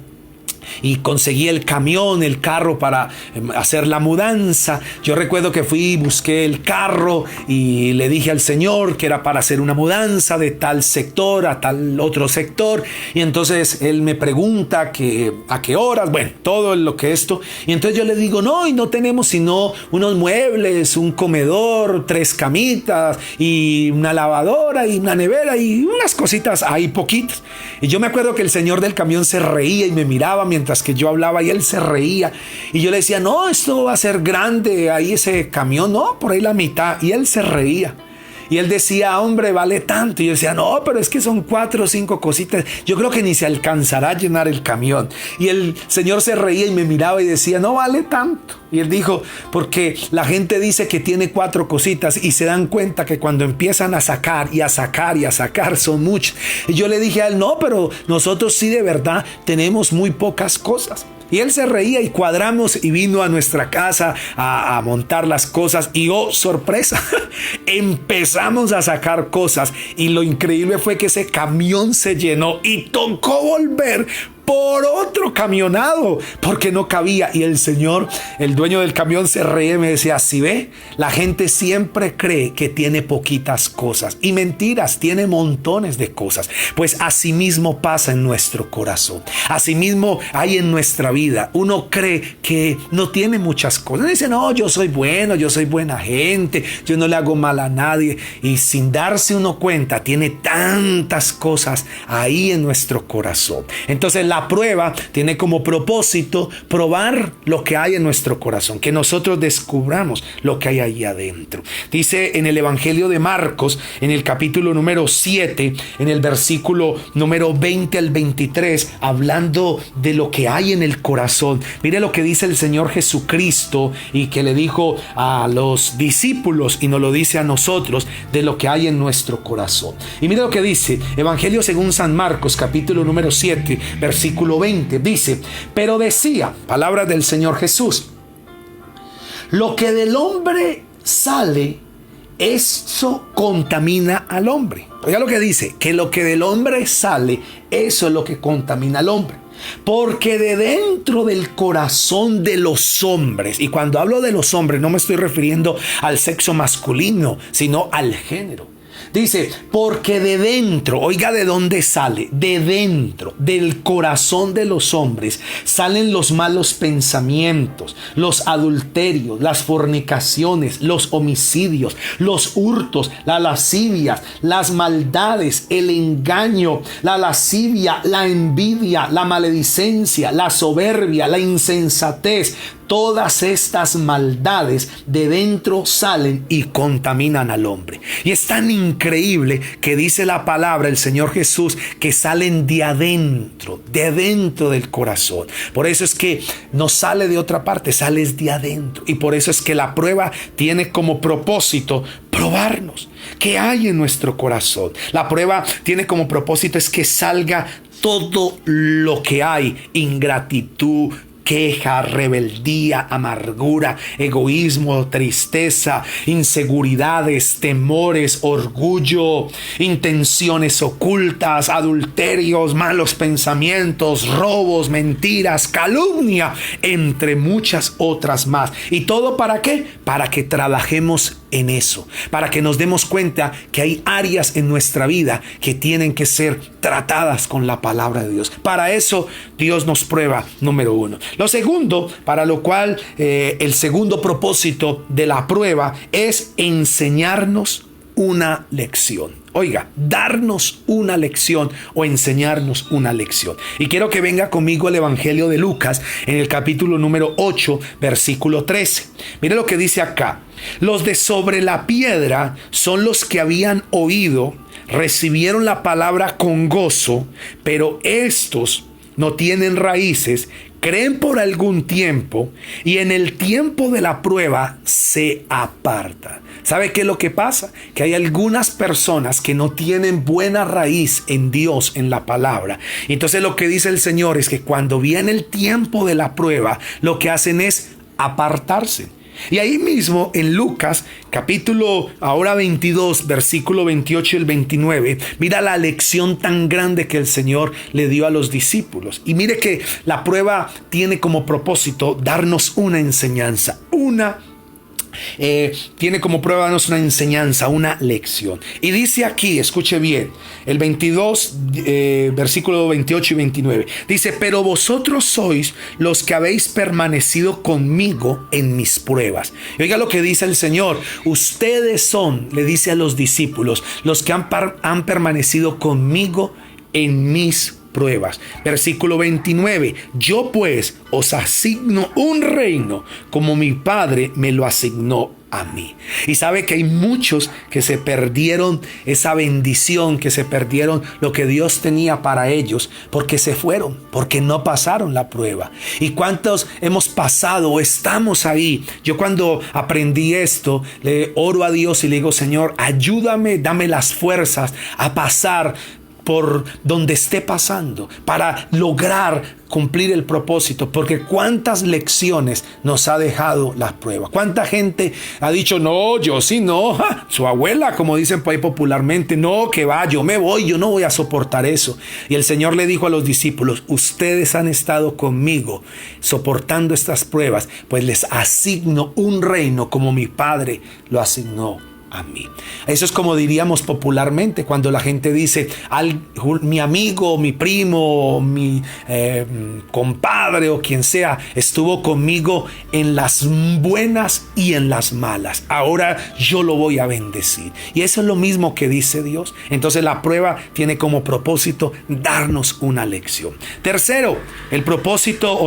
y conseguí el camión, el carro para hacer la mudanza, yo recuerdo que fui y busqué el carro y le dije al señor que era para hacer una mudanza de tal sector a tal otro sector, y entonces él me pregunta que a qué horas, bueno, todo lo que esto, y entonces yo le digo, no, y no tenemos sino unos muebles, un comedor, 3 camitas y una lavadora y una nevera y unas cositas ahí poquitas. Y yo me acuerdo que el señor del camión se reía y me miraba mientras que yo hablaba y él se reía, y yo le decía, no, esto va a ser grande ahí ese camión, no, por ahí la mitad, y él se reía. Y él decía, hombre, vale tanto. Y yo decía, no, pero es que son 4 o 5 cositas. Yo creo que ni se alcanzará a llenar el camión. Y el señor se reía y me miraba y decía, no vale tanto. Y él dijo, porque la gente dice que tiene 4 cositas y se dan cuenta que cuando empiezan a sacar y a sacar y a sacar son muchas. Y yo le dije a él, no, pero nosotros sí de verdad tenemos muy pocas cosas. Y él se reía y cuadramos y vino a nuestra casa a montar las cosas y oh, sorpresa, empezamos a sacar cosas y lo increíble fue que ese camión se llenó y tocó volver por otro camionado, porque no cabía. Y el señor, el dueño del camión, se reía y me decía: ¿sí ve? La gente siempre cree que tiene poquitas cosas, y mentiras, tiene montones de cosas. Pues así mismo pasa en nuestro corazón, así mismo hay en nuestra vida. Uno cree que no tiene muchas cosas, dice: no, yo soy bueno, yo soy buena gente, yo no le hago mal a nadie. Y sin darse uno cuenta, tiene tantas cosas ahí en nuestro corazón. Entonces la prueba tiene como propósito probar lo que hay en nuestro corazón, que nosotros descubramos lo que hay ahí adentro. Dice en el Evangelio de Marcos, en el capítulo número 7, en el versículo número 20 al 23, hablando de lo que hay en el corazón. Mire lo que dice el Señor Jesucristo, y que le dijo a los discípulos, y nos lo dice a nosotros, de lo que hay en nuestro corazón. Y mire lo que dice Evangelio según San Marcos, capítulo número 7, versículo 20. Dice: pero decía, palabras del Señor Jesús, lo que del hombre sale, eso contamina al hombre. Oiga lo que dice, que lo que del hombre sale, eso es lo que contamina al hombre. Porque de dentro del corazón de los hombres, y cuando hablo de los hombres no me estoy refiriendo al sexo masculino, sino al género. Dice, porque de dentro, oiga de dónde sale, de dentro del corazón de los hombres salen los malos pensamientos, los adulterios, las fornicaciones, los homicidios, los hurtos, las lascivias, las maldades, el engaño, la lascivia, la envidia, la maledicencia, la soberbia, la insensatez. Todas estas maldades de dentro salen y contaminan al hombre. Y es tan increíble que dice la palabra, el Señor Jesús, que salen de adentro del corazón. Por eso es que no sale de otra parte, sales de adentro. Y por eso es que la prueba tiene como propósito probarnos qué hay en nuestro corazón. La prueba tiene como propósito es que salga todo lo que hay: ingratitud, queja, rebeldía, amargura, egoísmo, tristeza, inseguridades, temores, orgullo, intenciones ocultas, adulterios, malos pensamientos, robos, mentiras, calumnia, entre muchas otras más. ¿Y todo para qué? Para que trabajemos en eso, para que nos demos cuenta que hay áreas en nuestra vida que tienen que ser tratadas con la palabra de Dios. Para eso Dios nos prueba, número uno. Lo segundo, para lo cual el segundo propósito de la prueba es enseñarnos una lección. Oiga, darnos una lección o enseñarnos una lección. Y quiero que venga conmigo al Evangelio de Lucas, en el capítulo número 8, versículo 13. Mire lo que dice acá. Los de sobre la piedra son los que habían oído, recibieron la palabra con gozo, pero estos no tienen raíces, creen por algún tiempo y en el tiempo de la prueba se apartan. ¿Sabe qué es lo que pasa? Que hay algunas personas que no tienen buena raíz en Dios, en la palabra. Y entonces lo que dice el Señor es que cuando viene el tiempo de la prueba, lo que hacen es apartarse. Y ahí mismo en Lucas capítulo ahora 22 versículo 28 y el 29, mira la lección tan grande que el Señor le dio a los discípulos. Y mire que la prueba tiene como propósito darnos una enseñanza, tiene como prueba darnos una enseñanza, una lección. Y dice aquí, escuche bien, el 22, versículo 28 y 29. Dice, pero vosotros sois los que habéis permanecido conmigo en mis pruebas. Y oiga lo que dice el Señor. Ustedes son, le dice a los discípulos, los que han permanecido conmigo en mis pruebas. Versículo 29. Yo pues os asigno un reino como mi Padre me lo asignó a mí. Y sabe que hay muchos que se perdieron esa bendición, que se perdieron lo que Dios tenía para ellos porque se fueron, porque no pasaron la prueba. ¿Y cuántos hemos pasado o estamos ahí? Yo cuando aprendí esto, le oro a Dios y le digo, Señor, ayúdame, dame las fuerzas a pasar por donde esté pasando para lograr cumplir el propósito, porque cuántas lecciones nos ha dejado la prueba. Cuánta gente ha dicho, no, yo sí, no, su abuela, como dicen por ahí popularmente, no, que va, yo me voy, yo no voy a soportar eso. Y el Señor le dijo a los discípulos, ustedes han estado conmigo soportando estas pruebas, pues les asigno un reino como mi Padre lo asignó a mí. Eso es como diríamos popularmente cuando la gente dice, mi amigo, mi primo, mi compadre o quien sea estuvo conmigo en las buenas y en las malas. Ahora yo lo voy a bendecir. Y eso es lo mismo que dice Dios. Entonces la prueba tiene como propósito darnos una lección. Tercero,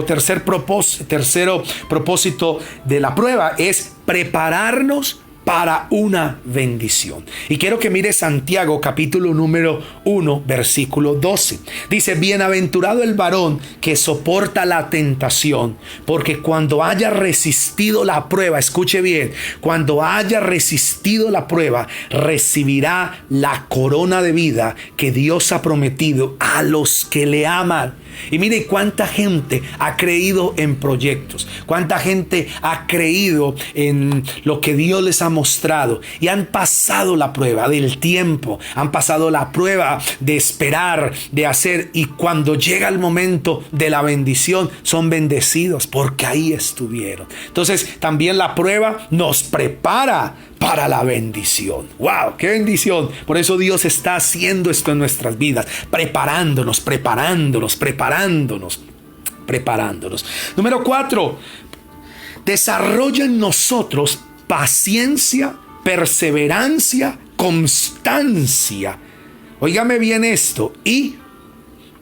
tercer propósito de la prueba es prepararnos para una bendición. Y quiero que mire Santiago capítulo número 1 versículo 12. Dice, bienaventurado el varón que soporta la tentación, porque cuando haya resistido la prueba, escuche bien, cuando haya resistido la prueba, recibirá la corona de vida que Dios ha prometido a los que le aman. Y mire cuánta gente ha creído en proyectos, cuánta gente ha creído en lo que Dios les ha mostrado y han pasado la prueba del tiempo, han pasado la prueba de esperar, de hacer, y cuando llega el momento de la bendición son bendecidos porque ahí estuvieron. Entonces también la prueba nos prepara para la bendición. ¡Wow! ¡Qué bendición! Por eso Dios está haciendo esto en nuestras vidas, preparándonos. Número 4, desarrolla en nosotros paciencia, perseverancia, constancia. Óigame bien esto, y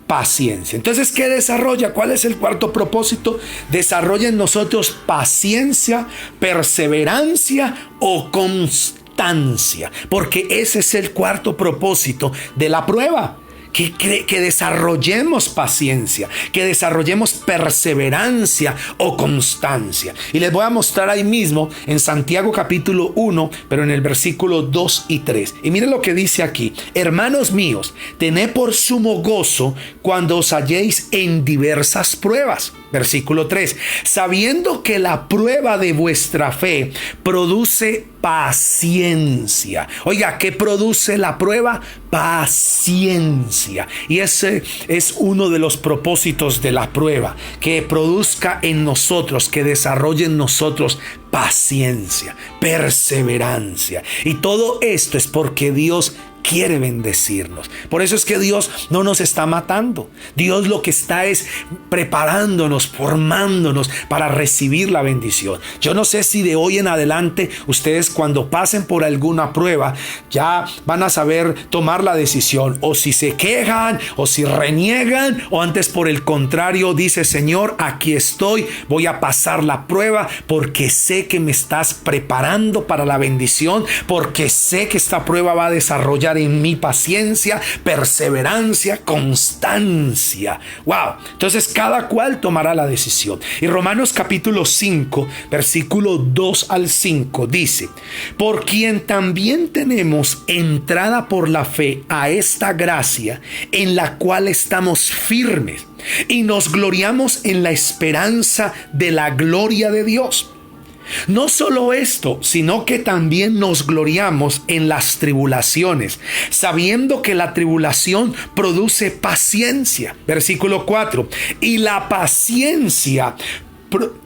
paciencia. Entonces, ¿qué desarrolla? ¿Cuál es el cuarto propósito? Desarrolla en nosotros paciencia, perseverancia o constancia, porque ese es el cuarto propósito de la prueba. Que desarrollemos paciencia, que desarrollemos perseverancia o constancia. Y les voy a mostrar ahí mismo en Santiago capítulo 1, pero en el versículo 2 y 3. Y miren lo que dice aquí: hermanos míos, tened por sumo gozo cuando os halléis en diversas pruebas. Versículo 3, sabiendo que la prueba de vuestra fe produce paciencia. Oiga, ¿qué produce la prueba? Paciencia. Y ese es uno de los propósitos de la prueba, que produzca en nosotros, que desarrolle en nosotros paciencia, perseverancia. Y todo esto es porque Dios quiere bendecirnos. Por eso es que Dios no nos está matando. Dios lo que está es preparándonos, formándonos para recibir la bendición. Yo no sé si de hoy en adelante ustedes, cuando pasen por alguna prueba, ya van a saber tomar la decisión, o si se quejan o si reniegan, o antes por el contrario dice: Señor, aquí estoy, voy a pasar la prueba porque sé que me estás preparando para la bendición, porque sé que esta prueba va a desarrollar en mi paciencia, perseverancia, constancia. Wow. Entonces cada cual tomará la decisión. Y Romanos capítulo 5 versículo 2 al 5 dice: por quien también tenemos entrada por la fe a esta gracia, en la cual estamos firmes y nos gloriamos en la esperanza de la gloria de Dios. No solo esto, sino que también nos gloriamos en las tribulaciones, sabiendo que la tribulación produce paciencia. Versículo 4. Y la paciencia,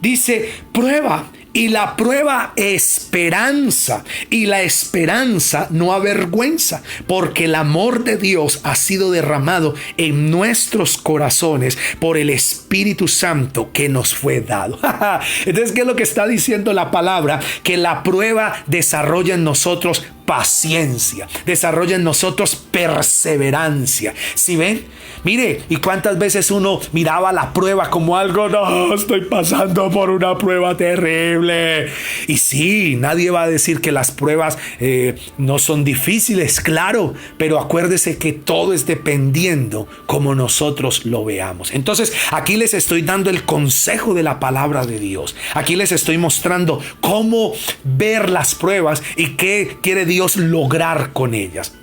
dice, prueba. Y la prueba, esperanza. Y la esperanza no avergüenza, porque el amor de Dios ha sido derramado en nuestros corazones por el Espíritu Santo que nos fue dado. Entonces, ¿qué es lo que está diciendo la palabra? Que la prueba desarrolla en nosotros paciencia, desarrolla en nosotros perseverancia. ¿Sí ven? Mire, y cuántas veces uno miraba la prueba como algo: no, estoy pasando por una prueba terrible. Y sí, nadie va a decir que las pruebas no son difíciles, claro, pero acuérdese que todo es dependiendo como nosotros lo veamos. Entonces, aquí les estoy dando el consejo de la palabra de Dios. Aquí les estoy mostrando cómo ver las pruebas y qué quiere Dios lograr con ellas.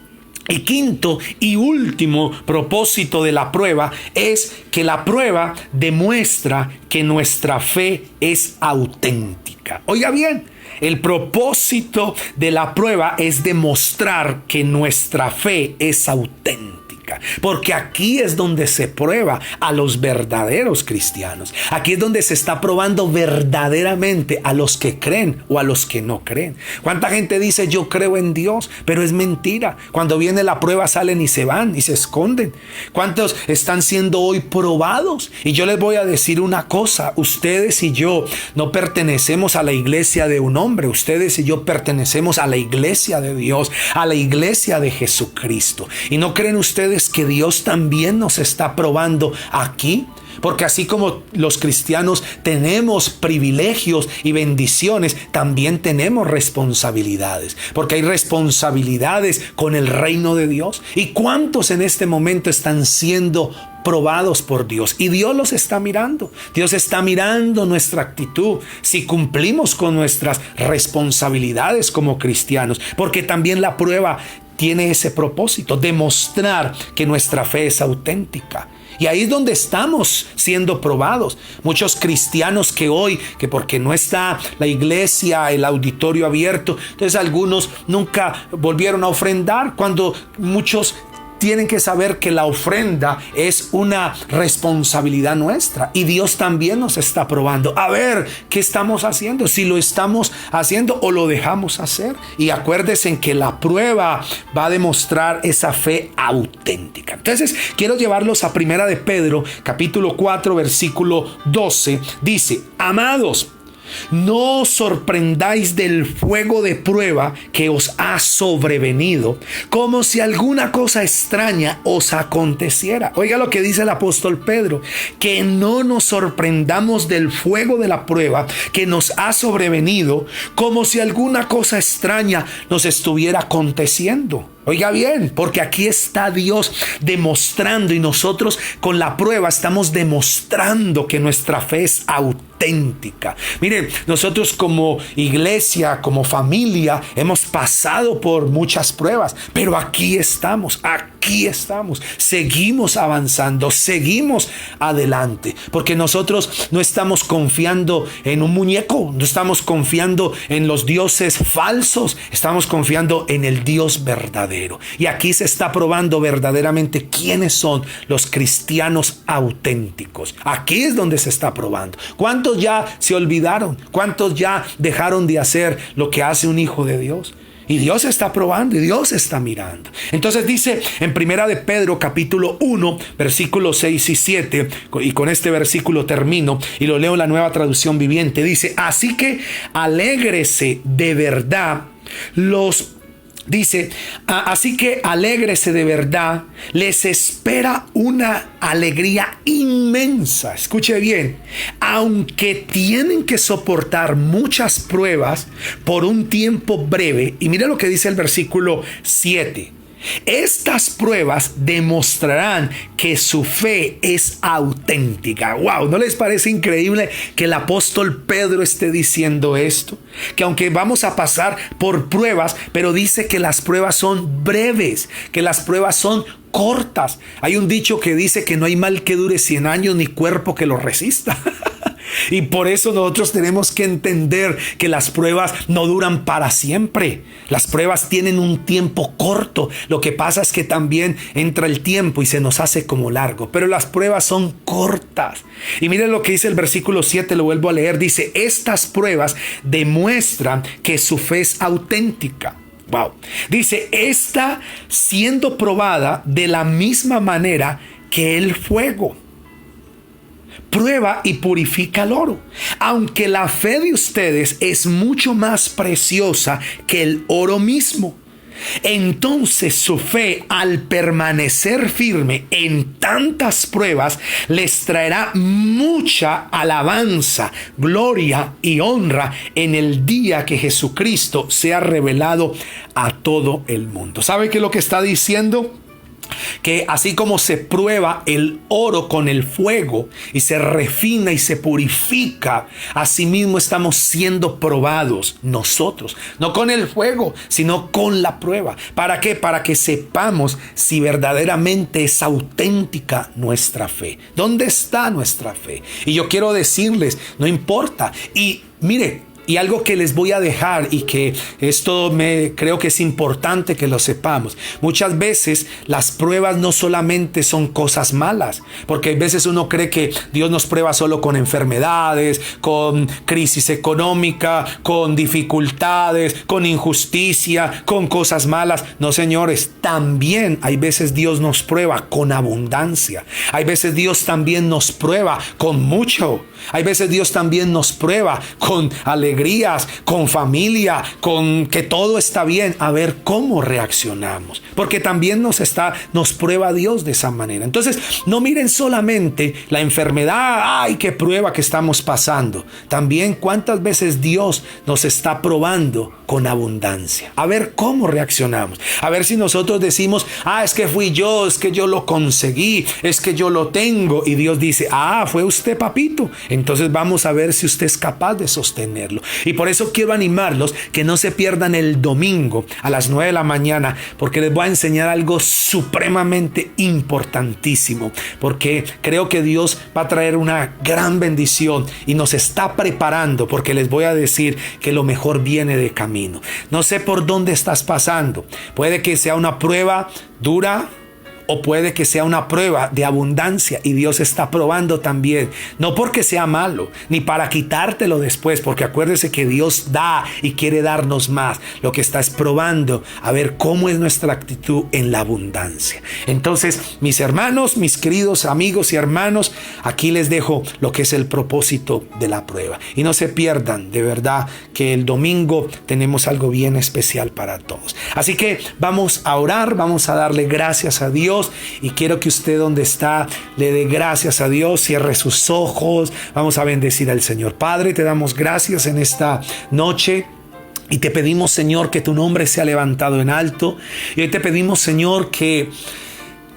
Y quinto y último propósito de la prueba es que la prueba demuestra que nuestra fe es auténtica. Oiga bien, el propósito de la prueba es demostrar que nuestra fe es auténtica. Porque aquí es donde se prueba a los verdaderos cristianos. Aquí es donde se está probando verdaderamente a los que creen o a los que no creen. ¿Cuánta gente dice yo creo en Dios? Pero es mentira. Cuando viene la prueba salen y se van y se esconden. ¿Cuántos están siendo hoy probados? Y yo les voy a decir una cosa. Ustedes y yo no pertenecemos a la iglesia de un hombre. Ustedes y yo pertenecemos a la iglesia de Dios, a la iglesia de Jesucristo. ¿Y no creen ustedes que Dios también nos está probando aquí? Porque así como los cristianos tenemos privilegios y bendiciones, también tenemos responsabilidades. Porque hay responsabilidades con el reino de Dios. ¿Y cuántos en este momento están siendo probados por Dios? Y Dios los está mirando. Dios está mirando nuestra actitud, si cumplimos con nuestras responsabilidades como cristianos. Porque también la prueba tiene ese propósito, demostrar que nuestra fe es auténtica. Y ahí es donde estamos siendo probados. Muchos cristianos que hoy, que porque no está la iglesia, el auditorio abierto, entonces algunos nunca volvieron a ofrendar, cuando muchos tienen que saber que la ofrenda es una responsabilidad nuestra y Dios también nos está probando. A ver, ¿qué estamos haciendo? Si lo estamos haciendo o lo dejamos hacer. Y acuérdense en que la prueba va a demostrar esa fe auténtica. Entonces, quiero llevarlos a 1 de Pedro, capítulo 4, versículo 12. Dice: amados, no os sorprendáis del fuego de prueba que os ha sobrevenido, como si alguna cosa extraña os aconteciera. Oiga lo que dice el apóstol Pedro: que no nos sorprendamos del fuego de la prueba que nos ha sobrevenido, como si alguna cosa extraña nos estuviera aconteciendo. Oiga bien, porque aquí está Dios demostrando, y nosotros con la prueba estamos demostrando que nuestra fe es auténtica. Miren, nosotros como iglesia, como familia, hemos pasado por muchas pruebas, pero aquí estamos, seguimos avanzando, seguimos adelante, porque nosotros no estamos confiando en un muñeco, no estamos confiando en los dioses falsos, estamos confiando en el Dios verdadero. Y aquí se está probando verdaderamente quiénes son los cristianos auténticos. Aquí es donde se está probando. ¿Cuántos ya se olvidaron? ¿Cuántos ya dejaron de hacer lo que hace un hijo de Dios? Y Dios está probando y Dios está mirando. Entonces dice en 1 de Pedro capítulo 1, versículos 6 y 7, y con este versículo termino y lo leo en la Nueva Traducción Viviente. Dice: así que alégrese de verdad así que alégrese de verdad, les espera una alegría inmensa. Escuche bien, aunque tienen que soportar muchas pruebas por un tiempo breve. Y mire lo que dice el versículo 7. Estas pruebas demostrarán que su fe es auténtica. ¡Wow! ¿No les parece increíble que el apóstol Pedro esté diciendo esto? Que aunque vamos a pasar por pruebas, pero dice que las pruebas son breves, que las pruebas son cortas. Hay un dicho que dice que no hay mal que dure 100 años ni cuerpo que lo resista. Y por eso nosotros tenemos que entender que las pruebas no duran para siempre. Las pruebas tienen un tiempo corto. Lo que pasa es que también entra el tiempo y se nos hace como largo. Pero las pruebas son cortas. Y miren lo que dice el versículo 7, lo vuelvo a leer. Dice: estas pruebas demuestran que su fe es auténtica. Wow. Dice: está siendo probada de la misma manera que el fuego prueba y purifica el oro, aunque la fe de ustedes es mucho más preciosa que el oro mismo. Entonces su fe, al permanecer firme en tantas pruebas, les traerá mucha alabanza, gloria y honra en el día que Jesucristo sea revelado a todo el mundo. ¿Sabe qué es lo que está diciendo? que así como se prueba el oro con el fuego y se refina y se purifica, asimismo estamos siendo probados nosotros, no con el fuego, sino con la prueba. ¿Para qué? Para que sepamos si verdaderamente es auténtica nuestra fe. ¿Dónde está nuestra fe? Y yo quiero decirles, no importa. Y mire, y algo que les voy a dejar y que esto creo que es importante que lo sepamos. Muchas veces las pruebas no solamente son cosas malas, porque a veces uno cree que Dios nos prueba solo con enfermedades, con crisis económica, con dificultades, con injusticia, con cosas malas. No, señores, también hay veces Dios nos prueba con abundancia. Hay veces Dios también nos prueba con mucho. Hay veces Dios también nos prueba con alegrías, con familia, con que todo está bien, a ver cómo reaccionamos, porque también nos prueba Dios de esa manera. Entonces, no miren solamente la enfermedad, ay, qué prueba que estamos pasando. También cuántas veces Dios nos está probando con abundancia. A ver cómo reaccionamos. A ver si nosotros decimos, es que fui yo, es que yo lo conseguí, es que yo lo tengo. Y Dios dice, fue usted, papito. Entonces vamos a ver si usted es capaz de sostenerlo. Y por eso quiero animarlos que no se pierdan el domingo a las 9 de la mañana, porque les voy a enseñar algo supremamente importantísimo, porque creo que Dios va a traer una gran bendición y nos está preparando, porque les voy a decir que lo mejor viene de camino. No sé por dónde estás pasando. Puede que sea una prueba dura, o puede que sea una prueba de abundancia y Dios está probando también, no porque sea malo, ni para quitártelo después, porque acuérdese que Dios da y quiere darnos más. Lo que está es probando a ver cómo es nuestra actitud en la abundancia. Entonces, mis hermanos, mis queridos amigos y hermanos, aquí les dejo lo que es el propósito de la prueba. Y no se pierdan, de verdad, que el domingo tenemos algo bien especial para todos. Así que vamos a orar, vamos a darle gracias a Dios. Y quiero que usted donde está le dé gracias a Dios, cierre sus ojos, vamos a bendecir al Señor. Padre, te damos gracias en esta noche. Y te pedimos, Señor, que tu nombre sea levantado en alto. Y hoy te pedimos, Señor, que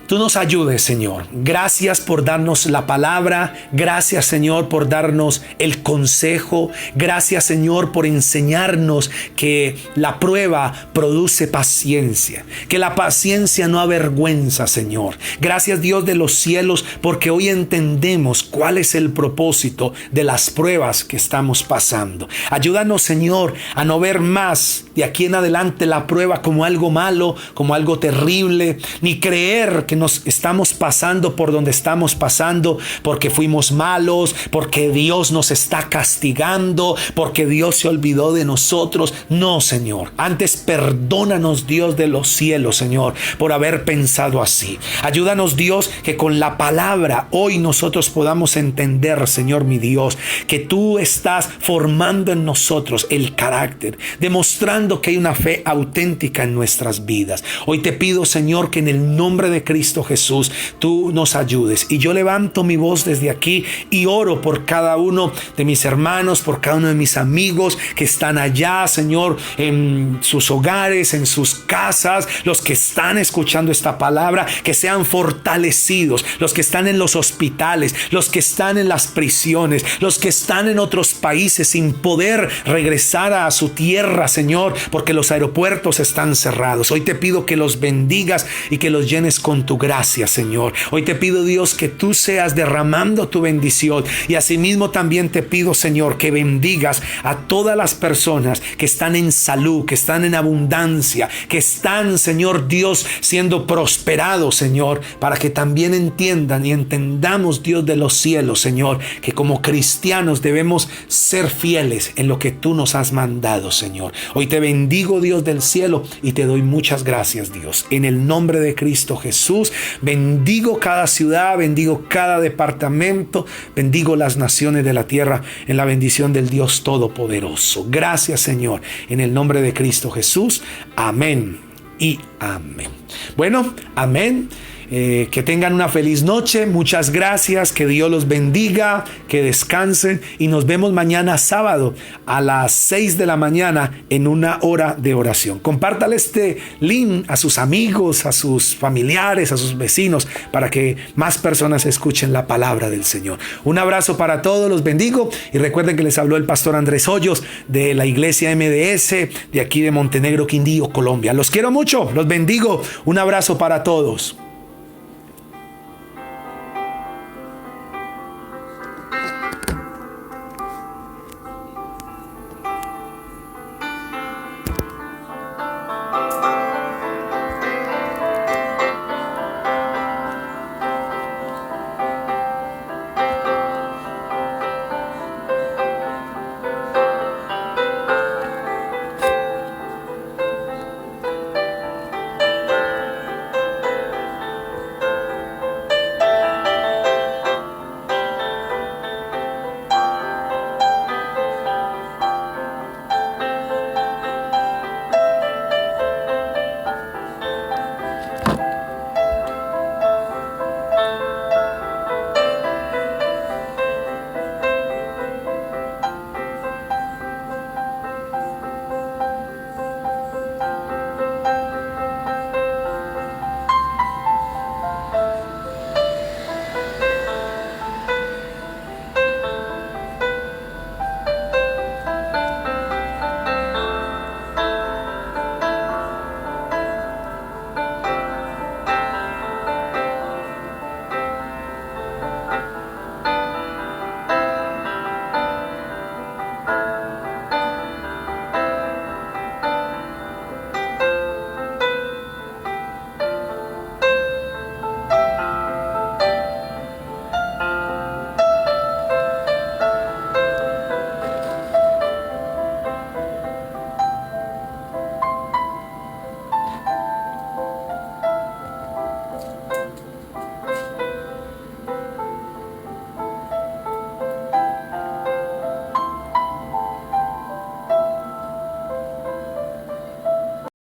tú nos ayudes, Señor. Gracias por darnos la palabra. Gracias, Señor, por darnos el consejo. Gracias, Señor, por enseñarnos que la prueba produce paciencia. Que la paciencia no avergüenza, Señor. Gracias, Dios de los cielos, porque hoy entendemos cuál es el propósito de las pruebas que estamos pasando. Ayúdanos, Señor, a no ver más de aquí en adelante la prueba como algo malo, como algo terrible, ni creer que nos estamos pasando por donde estamos pasando porque fuimos malos, porque Dios nos está castigando, porque Dios se olvidó de nosotros. No, Señor. Antes perdónanos, Dios de los cielos, Señor, por haber pensado así. Ayúdanos, Dios, que con la palabra hoy nosotros podamos entender, Señor mi Dios, que tú estás formando en nosotros el carácter, demostrando que hay una fe auténtica en nuestras vidas. Hoy te pido, Señor, que en el nombre de Cristo Jesús tú nos ayudes. Y yo levanto mi voz desde aquí y oro por cada uno de mis hermanos, por cada uno de mis amigos que están allá, Señor, en sus hogares, en sus casas, los que están escuchando esta palabra, que sean fortalecidos, los que están en los hospitales, los que están en las prisiones, los que están en otros países sin poder regresar a su tierra, Señor, porque los aeropuertos están cerrados. Hoy te pido que los bendigas y que los llenes con tu gracias, Señor. Hoy te pido, Dios, que tú seas derramando tu bendición, y asimismo también te pido, Señor, que bendigas a todas las personas que están en salud, que están en abundancia, que están, Señor Dios, siendo prosperados, Señor, para que también entiendan y entendamos, Dios de los cielos, Señor, que como cristianos debemos ser fieles en lo que tú nos has mandado, Señor. Hoy te bendigo, Dios del cielo, y te doy muchas gracias, Dios. En el nombre de Cristo Jesús, bendigo cada ciudad, bendigo cada departamento, bendigo las naciones de la tierra en la bendición del Dios Todopoderoso. Gracias, Señor, en el nombre de Cristo Jesús. Amén y amén. Bueno, amén. Que tengan una feliz noche. Muchas gracias. Que Dios los bendiga. Que descansen. Y nos vemos mañana sábado a las 6 de la mañana en una hora de oración. Compártale este link a sus amigos, a sus familiares, a sus vecinos, para que más personas escuchen la palabra del Señor. Un abrazo para todos. Los bendigo. Y recuerden que les habló el pastor Andrés Hoyos de la iglesia MDS de aquí de Montenegro, Quindío, Colombia. Los quiero mucho. Los bendigo. Un abrazo para todos.